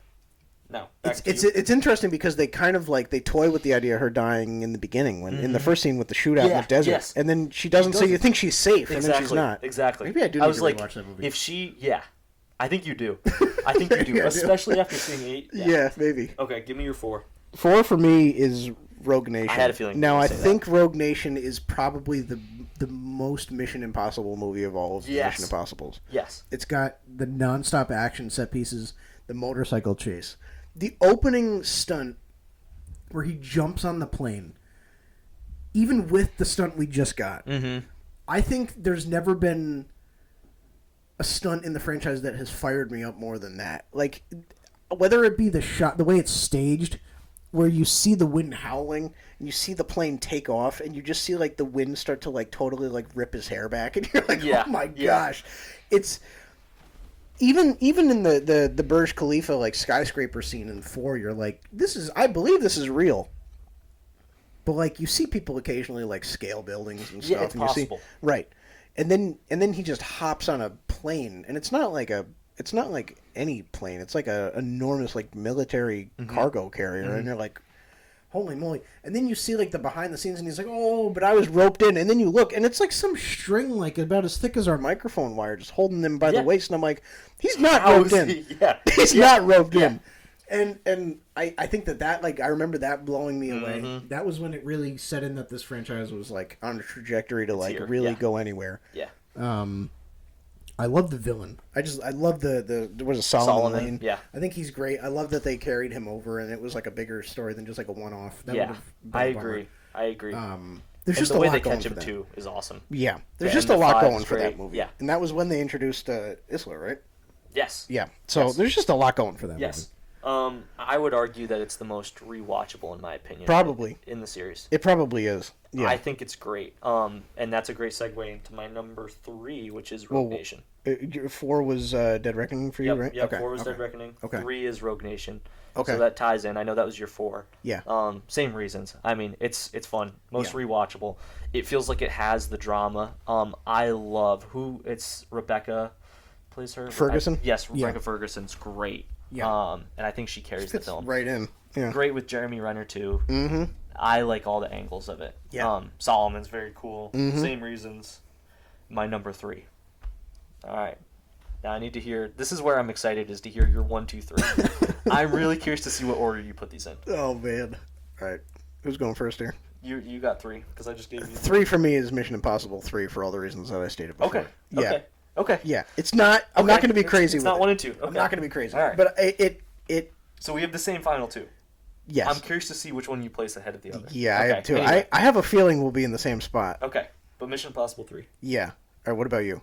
Now,
it's interesting because they kind of, like, they toy with the idea of her dying in the beginning, when in the first scene with the shootout in the desert.
Yes.
And then she doesn't, so you think she's safe, and then she's not.
Exactly.
Maybe I do need to rewatch that movie.
If she, I think you do. I think you do, especially after seeing 8.
Yeah, maybe.
Okay, give me your 4.
4 for me is Rogue Nation.
I had a feeling.
Now, I think Rogue Nation is probably the most Mission Impossible movie of all of the Mission Impossibles.
Yes.
It's got the nonstop action set pieces, the motorcycle chase, the opening stunt where he jumps on the plane. Even with the stunt we just got, I think there's never been a stunt in the franchise that has fired me up more than that. Like, whether it be the shot, the way it's staged, where you see the wind howling and you see the plane take off and you just see, like, the wind start to, like, totally, like, rip his hair back, and you're like, oh my gosh. It's even in the Burj Khalifa, like, skyscraper scene in 4, you're like, I believe this is real. But, like, you see people occasionally, like, scale buildings and stuff.
It's possible.
Right. And then he just hops on a plane, and it's not like it's not like any plane. It's like a enormous like military cargo carrier, and you're like, holy moly! And then you see like the behind the scenes, and he's like, oh, but I was roped in. And then you look, and it's like some string like about as thick as our microphone wire, just holding them by the waist. And I'm like, he's not roped in. He's not roped in. And I think that like I remember that blowing me away. That was when it really set in that this franchise was like on a trajectory to like really go anywhere.
Yeah.
I love the villain. I love the there was a Solomon Lane.
Yeah.
I think he's great. I love that they carried him over and it was like a bigger story than just like a one-off. That
I agree.
There's just
the
a
way
lot
they
going
catch
for
him
them.
too is awesome.
Yeah. There's just a lot going for that movie.
Yeah.
And that was when they introduced Isla, right?
Yes.
Yeah. So there's just a lot going for that movie.
Yes. I would argue that it's the most rewatchable in my opinion.
Probably.
In the series.
It probably is. Yeah.
I think it's great. And that's a great segue into my number 3, which is Rogue Nation.
4 was Dead Reckoning for you, right?
Yeah, 4 was Dead Reckoning.
Okay.
3 is Rogue Nation.
Okay.
So that ties in. I know that was your 4.
Yeah.
Same reasons. I mean, it's fun. Most rewatchable. It feels like it has the drama. I love it's Rebecca plays her.
Ferguson?
Yes, Rebecca Ferguson's great.
Yeah.
And I think she carries the film.
Right in. Yeah.
Great with Jeremy Renner too.
Mm-hmm.
I like all the angles of it.
Yeah.
Solomon's very cool.
Mm-hmm.
Same reasons. My number 3. All right. Now I need to hear. This is where I'm excited, is to hear your 1, 2, 3. I'm really curious to see what order you put these in.
Oh man! All right, who's going first here?
You got 3 because I just gave you
3 for me is Mission Impossible 3 for all the reasons that I stated before.
Okay.
Yeah.
Okay.
Yeah. It's not. I'm not going to be crazy.
It's
with
not 1 and 2. Okay.
I'm not going to be crazy.
All right.
But it.
So we have the same final 2.
Yes.
I'm curious to see which one you place ahead of the other.
Yeah, I have too.
Anyway.
I have a feeling we'll be in the same spot.
Okay, but Mission Impossible 3.
Yeah. All right. What about you?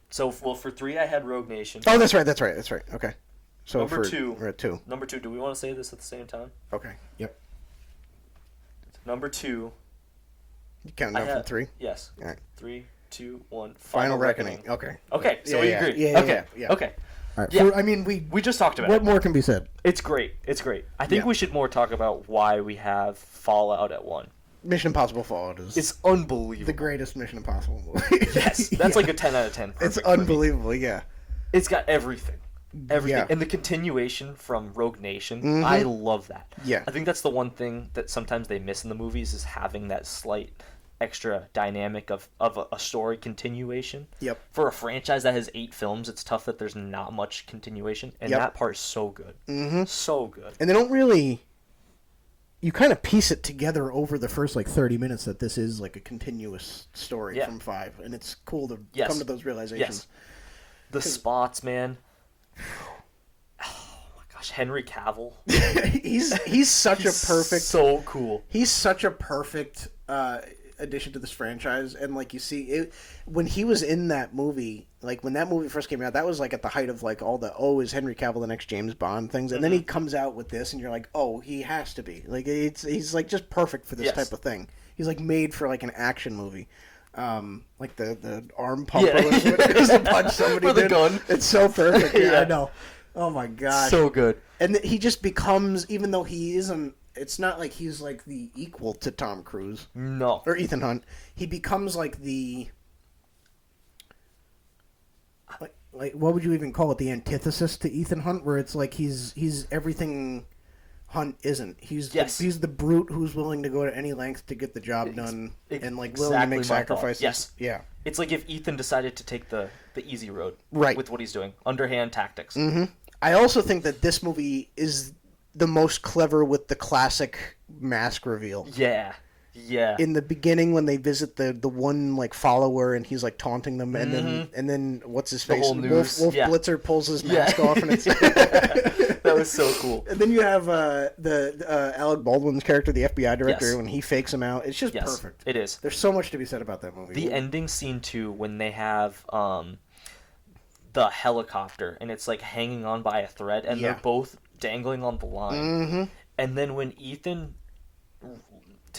So, for 3, I had Rogue Nation.
Oh, that's right. Okay. So
Number
for
2.
we're at 2.
Number 2. Do we want to say this at the same time?
Okay. Yep.
Number 2.
You counting down from 3?
Yes.
All right.
3, 2, 1.
Final Reckoning. Okay.
Okay. So we agree.
Yeah.
Okay.
Yeah.
Okay.
All right.
Yeah.
I mean,
We just talked about it.
What more can be said?
It's great. I think we should more talk about why we have Fallout at 1.
Mission Impossible Fallout is
It's unbelievable.
the greatest Mission Impossible movie.
Yes. That's like a 10 out of 10.
It's unbelievable. Yeah.
It's got everything. Everything.
Yeah.
And the continuation from Rogue Nation, I love that.
Yeah.
I think that's the one thing that sometimes they miss in the movies is having that slight extra dynamic of a story continuation.
Yep.
For a franchise that has 8 films, it's tough that there's not much continuation. And that part's so good.
Mm-hmm.
So good.
And they don't really... You kind of piece it together over the first, 30 minutes that this is, a continuous story from 5. And it's cool to come to those realizations.
Yes. The spots, man. Oh, my gosh. Henry Cavill.
he's such a perfect...
So cool.
He's such a perfect addition to this franchise. And, you see, when he was in that movie... when that movie first came out, that was at the height of all the is Henry Cavill the next James Bond things, and then he comes out with this, and you're like, oh, he has to be he's just perfect for this type of thing. He's made for an action movie, the arm pump or whatever it is to punch somebody
with a gun.
It's so perfect. Yeah, I know. Oh my god,
so good.
And he just becomes, even though he isn't. It's not like he's the equal to Tom Cruise.
No,
or Ethan Hunt. He becomes the. What would you even call it? The antithesis to Ethan Hunt, where it's he's everything Hunt isn't. He's the brute who's willing to go to any length to get the job done and willing to make sacrifices.
Yes.
Yeah.
It's like if Ethan decided to take the easy road with what he's doing, underhand tactics.
Mm-hmm. I also think that this movie is the most clever with the classic mask reveal.
Yeah. Yeah.
In the beginning, when they visit the one follower and he's taunting them, and then what's his face? Wolf Blitzer pulls his mask off, and it's
that was so cool.
And then you have the Alec Baldwin's character, the FBI director, when he fakes him out. It's just perfect.
It is.
There's so much to be said about that movie.
The ending scene too, when they have the helicopter and it's hanging on by a thread, and they're both dangling on the line, and then when Ethan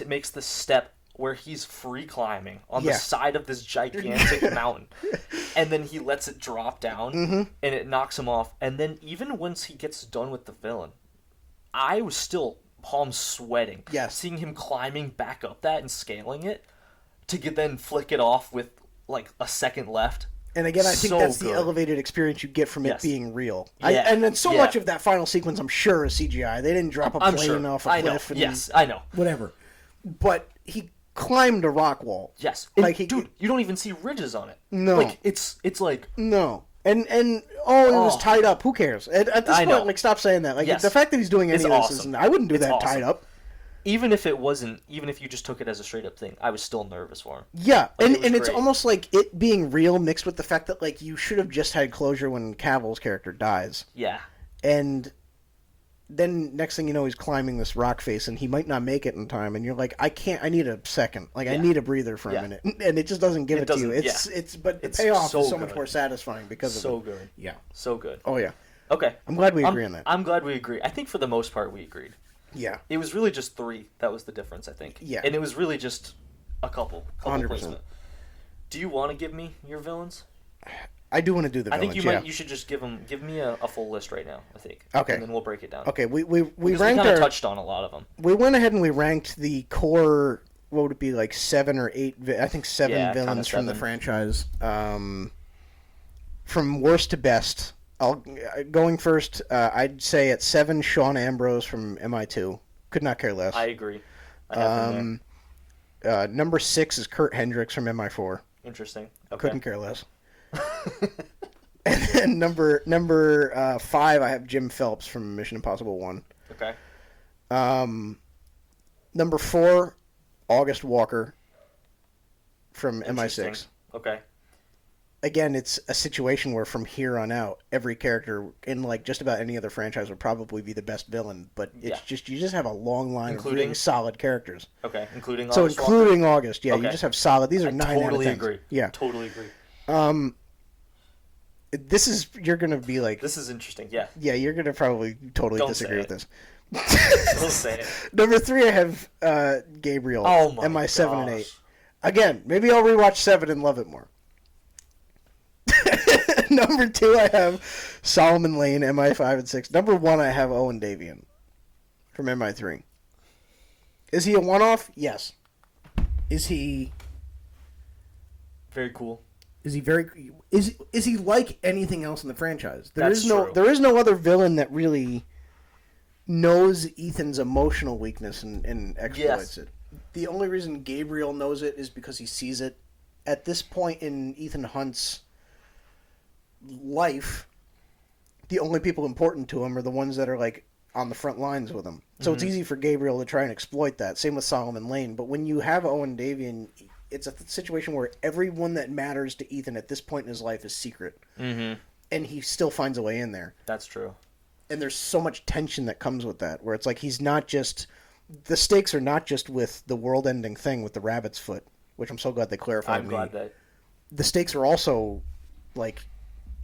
makes the step where he's free climbing on the side of this gigantic mountain, and then he lets it drop down, and it knocks him off. And then even once he gets done with the villain, I was still palms sweating. Seeing him climbing back up that and scaling it to then flick it off with a second left.
And again, I think
So
that's
good.
the elevated experience you get from it
Yes.
being real.
Yeah.
And then so
Yeah.
much of that final sequence, I'm sure, is CGI. They didn't drop a
I'm
plane
sure.
off a
I know.
cliff. And
Yes, I know.
whatever. But he climbed a rock wall.
Yes.
Like
Dude, you don't even see ridges on it.
No.
Like, it's like...
No. And it was tied up. Who cares? At this
I
point,
know.
like, stop saying that. Like,
Yes.
the fact that he's doing any
It's
of this
awesome.
isn't... I wouldn't do
It's
that
awesome.
tied up.
Even if you just took it as a straight up thing, I was still nervous for him.
Yeah,
Like,
and it's
great.
almost like it being real mixed with the fact that, like, you should have just had closure when Cavill's character dies.
Yeah.
And then next thing you know, he's climbing this rock face, and he might not make it in time, and you're like, I need a second. Like, I need a breather for a minute. And it just doesn't give it to you. But the payoff is so much more satisfying because of it.
So good.
Yeah.
So good.
Oh, yeah.
Okay.
I'm glad we agree on that.
I'm glad we agree. I think for the most part we agreed.
Yeah.
It was really just 3. That was the difference, I think.
Yeah.
And it was really just a couple
100%.
placement. Do you want to give me your villains?
I do want to do the villains,
I think you should just give me a full list right now, I think.
Okay.
And then we'll break it down.
Okay, we
Because
ranked
we kind of touched on a lot of them.
We went ahead and we ranked the core, what would it be, like 7 or 8, I think 7 villains from the franchise. From worst to best. Going first, I'd say at 7, Sean Ambrose from MI2. Could not care less.
I agree. I have him there.
Number 6 is Kurt Hendricks from MI4.
Interesting. Okay.
Couldn't care less. And then number 5, I have Jim Phelps from Mission Impossible 1.
Okay.
Number 4, August Walker from MI6.
Okay.
Again, it's a situation where from here on out, every character in like just about any other franchise would probably be the best villain. But it's just you just have a long line of really solid characters.
Okay, including
so
August
including
Walker?
August, yeah, you just have solid. These are 9 out of 10.
Totally agree.
Yeah,
totally agree.
You're gonna be like,
this is interesting. Yeah,
yeah, you're gonna probably totally disagree with this.
Don't say it.
Number 3, I have Gabriel.
Oh my
MI7 and 8. Again, maybe I'll rewatch 7 and love it more. Number 2, I have Solomon Lane, MI5 and 6. Number 1, I have Owen Davian from MI3. Is he a one-off? Yes. Is he
very cool?
Is he very? Is he like anything else in the franchise? There
That's
is no
true.
there is no other villain that really knows Ethan's emotional weakness and exploits it. The only reason Gabriel knows it is because he sees it. At this point in Ethan Hunt's life, the only people important to him are the ones that are like on the front lines with him. So it's easy for Gabriel to try and exploit that. Same with Solomon Lane. But when you have Owen Davian, it's a situation where everyone that matters to Ethan at this point in his life is secret. Mm-hmm. And he still finds a way in there.
That's true.
And there's so much tension that comes with that, where it's like he's not just... The stakes are not just with the world-ending thing with the rabbit's foot, which I'm so glad they clarified.
I'm glad that...
The stakes are also, like...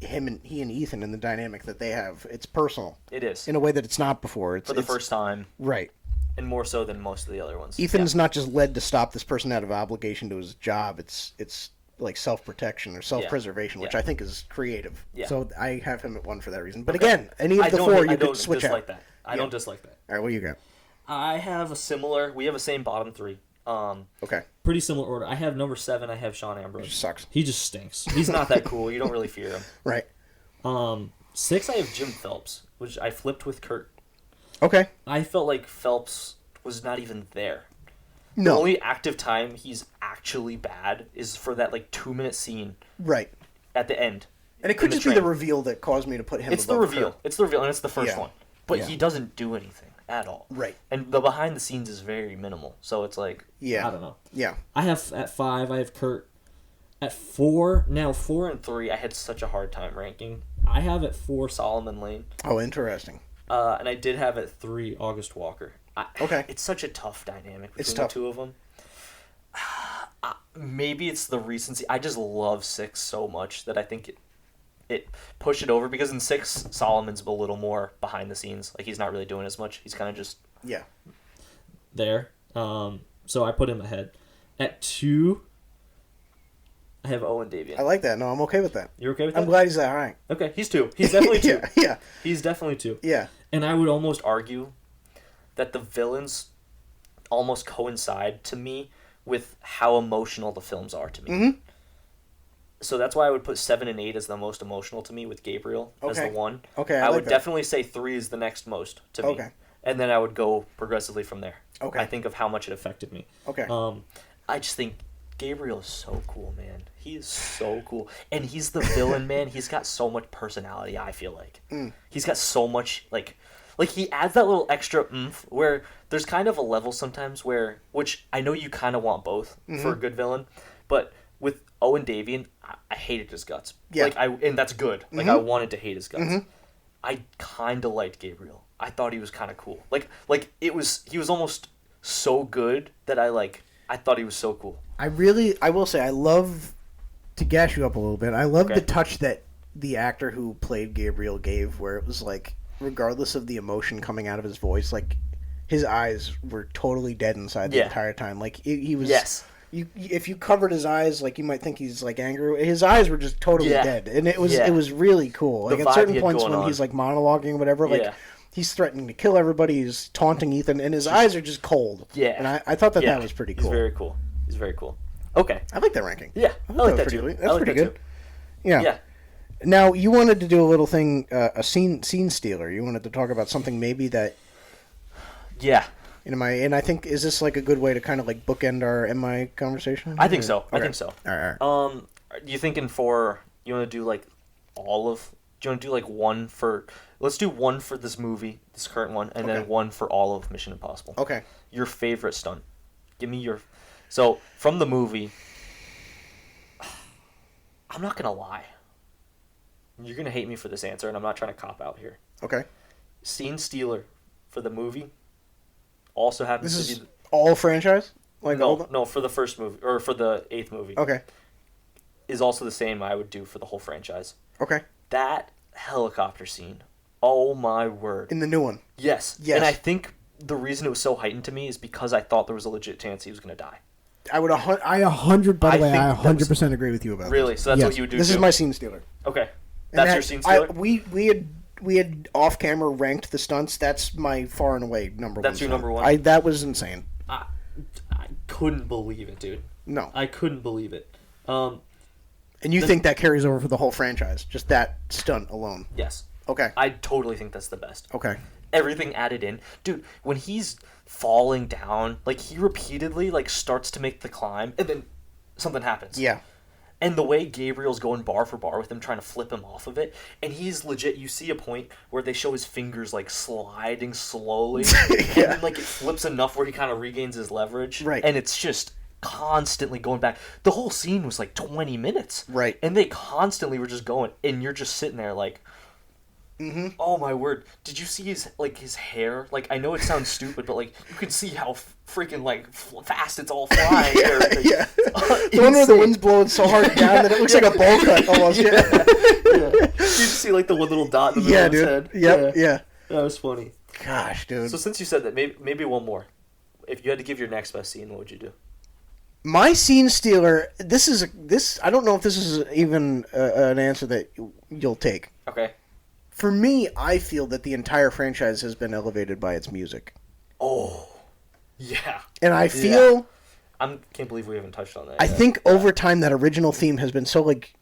he and Ethan and the dynamic that they have. It's personal.
It is.
In a way that it's not before.
For the first time.
Right.
And more so than most of the other ones.
Ethan's not just led to stop this person out of obligation to his job. It's like self-protection or self-preservation, which I think is creative. Yeah. So I have him at 1 for that reason. But again, any of the 4 you could switch out.
I don't dislike that.
All right, what do you got?
I have we have a same bottom 3.
Okay.
Pretty similar order. I have number 7. I have Sean Ambrose.
Sucks.
He just stinks.
He's not that cool. You don't really fear him.
Right.
6.
I have Jim Phelps, which I flipped with Kurt.
Okay.
I felt like Phelps was not even there.
No.
The only active time he's actually bad is for that 2-minute scene.
Right.
At the end.
And it could just be the reveal that caused me to put him
It's the
above
reveal.
Kurt.
It's the reveal, and it's the first one. But he doesn't do anything at all.
Right.
And the behind the scenes is very minimal. So it's like...
Yeah.
I don't know.
Yeah.
I have at 5, I have Kurt. At 4,
4 and 3, I had such a hard time ranking.
I have at 4
Solomon Lane.
Oh, interesting.
And I did have at 3 August Walker.
Okay.
It's such a tough dynamic between
tough.
the two of them. Maybe it's the recency. I just love 6 so much that I think it pushed it over, because in 6, Solomon's a little more behind the scenes. Like, he's not really doing as much. He's kind of just...
Yeah.
There. So I put him ahead. At 2,
I have Owen Davian.
I like that. No, I'm okay with that.
You're okay with that?
I'm glad he's that high.
Okay, he's 2. He's definitely 2.
Yeah.
He's definitely 2.
Yeah.
And I would almost argue that the villains almost coincide to me with how emotional the films are to me.
Mm-hmm.
So that's why I would put 7 and 8 as the most emotional to me, with Gabriel as the
Okay.
one.
Okay,
I
like
would
that.
definitely say 3 is the next most to me.
Okay.
And then I would go progressively from there.
Okay.
I think of how much it affected me.
Okay.
I just think Gabriel is so cool, man. He is so cool. And he's the villain, man. He's got so much personality, I feel like. He's got so much, like he adds that little extra oomph where there's kind of a level sometimes where, which I know you kind of want both for a good villain, but with Owen Davian, I hated his guts.
Yeah.
And that's good. Like, I wanted to hate his guts. I kind of liked Gabriel. I thought he was kind of cool. He was almost so good that I thought he was so cool.
I will say, I love, to gas you up a little bit, I love the touch that the actor who played Gabriel gave, where it was like, regardless of the emotion coming out of his voice, like, his eyes were totally dead inside the entire time. Like, he was...
Yes.
If you covered his eyes, like, you might think he's, like, angry. His eyes were just totally dead. And it was really cool. Like,
The
at certain
vibe he had
points
going
when
on.
he's, like, monologuing or whatever, like, he's threatening to kill everybody, he's taunting Ethan, and his eyes are just cold.
Yeah.
And I thought that was pretty cool.
He's very cool. He's very cool. Okay.
I like that ranking.
Yeah, I like that
pretty
too.
good.
I
That's
like
pretty
that
good. Yeah.
Yeah.
Now, you wanted to do a little thing, a scene stealer. You wanted to talk about something maybe that...
Yeah.
And I think, is this like a good way to kind of like bookend our MI conversation?
I think so.
Okay.
I think so.
All right.
You thinking you want to do like all of? Do you want to do like one for? Let's do one for this movie, this current one, and then one for all of Mission Impossible.
Okay.
Your favorite stunt. Give me your. So from the movie, I'm not gonna lie. You're gonna hate me for this answer, and I'm not trying to cop out here.
Okay.
Scene stealer for the movie also happens
This
to
is
be
all franchise? Like
no, for the first movie or for the 8th movie.
Okay.
Is also the same I would do for the whole franchise.
Okay.
That helicopter scene. Oh my word.
In the new one.
Yes.
Yes.
And I think the reason it was so heightened to me is because I thought there was a legit chance he was going to die.
I 100. By the way, I
think
100% agree with you about
Really?
this.
So that's
Yes.
what you would do
This
too?
is my scene stealer.
Okay.
And
That's your scene stealer?
We had off camera ranked the stunts. That's my far and away number one.
That's your
stunt.
number one?
That was insane.
I couldn't believe it, dude.
No.
I couldn't believe it.
And you think that carries over for the whole franchise? Just that stunt alone?
Yes.
Okay.
I totally think that's the best.
Okay.
Everything added in. Dude, when he's falling down, like he repeatedly like starts to make the climb and then something happens.
Yeah.
And the way Gabriel's going bar for bar with him, trying to flip him off of it, and he's legit. You see a point where they show his fingers like sliding slowly, and then like it flips enough where he kind of regains his leverage,
Right.
And it's just constantly going back. The whole scene was like 20 minutes,
Right.
And they constantly were just going, and you're just sitting there like, oh my word! Did you see his hair? Like, I know it sounds stupid, but like you can see how freaking like fast it's all flying.
Yeah. The one where the wind's blowing so hard down that it looks like a bowl cut almost.
Yeah. You just see like the one little dot in the middle of his head.
Yep. Yeah.
That was funny.
Gosh, dude.
So since you said that, maybe one more. If you had to give your next best scene, what would you do?
My scene stealer. This. I don't know if this is even an answer that you'll take.
Okay.
For me, I feel that the entire franchise has been elevated by its music.
Oh. Yeah.
And I feel...
I can't believe we haven't touched on that
I
yet.
think over time that original theme has been so, like,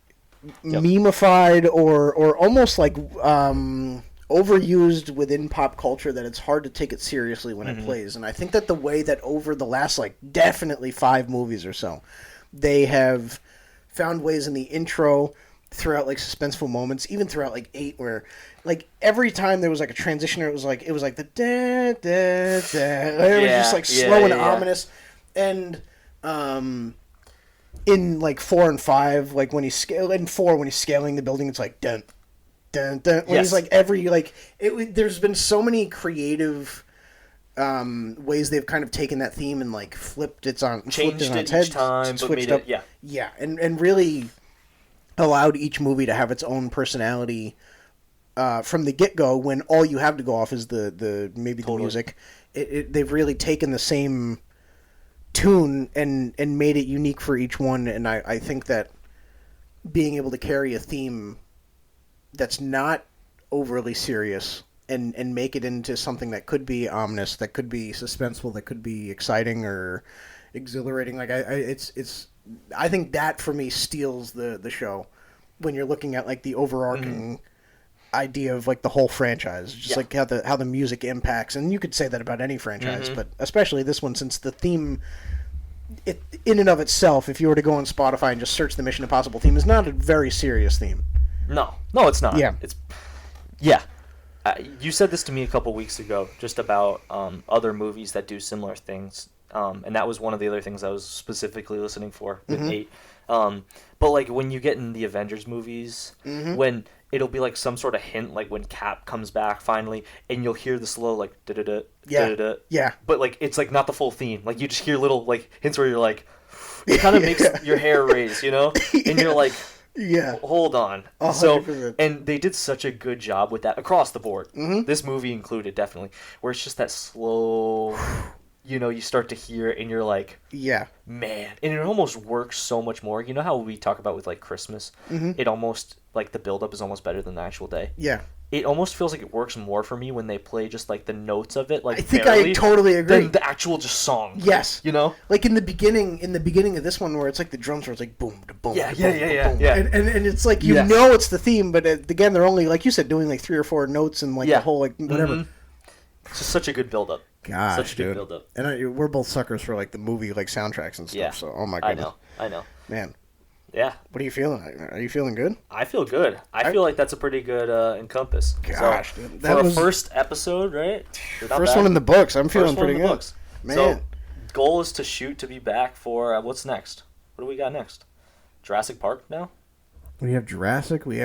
memeified or almost, like, overused within pop culture that it's hard to take it seriously when it plays. And I think that the way that over the last, like, definitely 5 movies or so, they have found ways in the intro... throughout like suspenseful moments, even throughout like 8, where like every time there was like a transition, it was like the da da da. It was just like slow and ominous. And in like 4 and 5, like when he's scaling the building, it's like dun dun dun. When he's like there's been so many creative ways they've kind of taken that theme and like flipped it on
Changed
its
it
head,
each time, but
switched
made
up.
it,
and really allowed each movie to have its own personality from the get-go, when all you have to go off is the music. They've really taken the same tune and made it unique for each one, and I think that being able to carry a theme that's not overly serious and make it into something that could be ominous, that could be suspenseful, that could be exciting or exhilarating, like it's I think that for me steals the show when you're looking at like the overarching idea of like the whole franchise, just like how the music impacts, and you could say that about any franchise, but especially this one, since the theme, in and of itself, if you were to go on Spotify and just search the Mission Impossible theme, is not a very serious theme.
No, it's not. You said this to me a couple weeks ago, just about other movies that do similar things, and that was one of the other things I was specifically listening for with 8. But like when you get in the Avengers movies, when it'll be like some sort of hint, like when Cap comes back finally, and you'll hear the slow like da da da da da. Yeah. But like it's like not the full theme. Like you just hear little like hints where you're like, it kind of makes your hair raise, you know, and you're like. Yeah. Hold on. 100%. So, and they did such a good job with that across the board. This movie included, definitely, where it's just that slow, you know, you start to hear it and you're like, yeah, man. And it almost works so much more. You know how we talk about with like Christmas? It almost, like the buildup is almost better than the actual day. Yeah. It almost feels like it works more for me when they play just like the notes of it, like I think I totally agree. Than the actual just song. Yes, you know, like in the beginning of this one where it's like the drums where it's like boom, boom, yeah, and it's like you know it's the theme, but again they're only like you said doing like 3 or 4 notes and like the whole like whatever. It's just such a good build up. Gosh, such a good build up. And we're both suckers for like the movie like soundtracks and stuff. Yeah. So oh my goodness, I know, man. Yeah. What are you feeling? Are you feeling good? I feel good. I feel like that's a pretty good encompass. Gosh, so, dude. That was a first episode, right? First one in the books. I'm feeling pretty good. Books. Man. So, goal is to shoot to be back for what's next? What do we got next? Jurassic Park now? We have Jurassic. We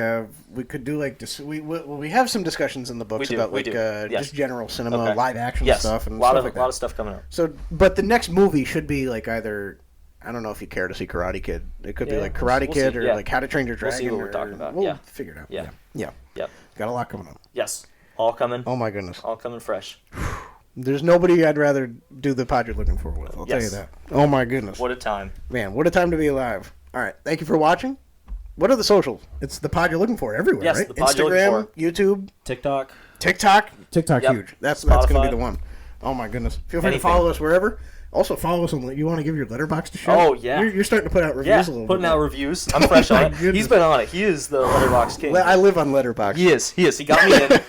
could do like this. We have some discussions in the books about like just general cinema, live action stuff, and a lot of stuff coming up. So, but the next movie should be like either. I don't know if you care to see Karate Kid. It could be like Karate Kid or like How to Train Your Dragon. We'll see what we're talking about. We'll figure it out. Yeah. Got a lot coming up. Yes. All coming. Oh, my goodness. All coming fresh. There's nobody I'd rather do the pod you're looking for with. I'll tell you that. Oh, my goodness. What a time. Man, what a time to be alive. All right. Thank you for watching. What are the socials? It's the pod you're looking for everywhere, right? The pod Instagram, YouTube, TikTok. TikTok, huge. That's going to be the one. Oh, my goodness. Feel free to follow us wherever. Also, follow us on. You want to give your Letterboxd a shout? Oh yeah, you're starting to put out reviews a little bit. Putting out reviews. I'm fresh on it. He's been on it. He is the Letterboxd king. I live on Letterboxd. He is. He got me in.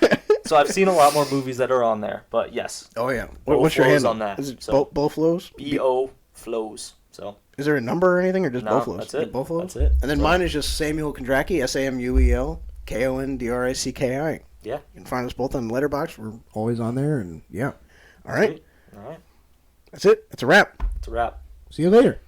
So I've seen a lot more movies that are on there. But yes. Oh yeah. What's your handle on that? Is it Boflows? BO Flows. So. Is there a number or anything, or just Boflows? That's it. Boflows. That's it. And then mine is just Samuel Kondracki. SAMUEL KONDRICKI. Yeah. You can find us both on Letterboxd. We're always on there, and yeah. All right. All right. That's it. It's a wrap. See you later.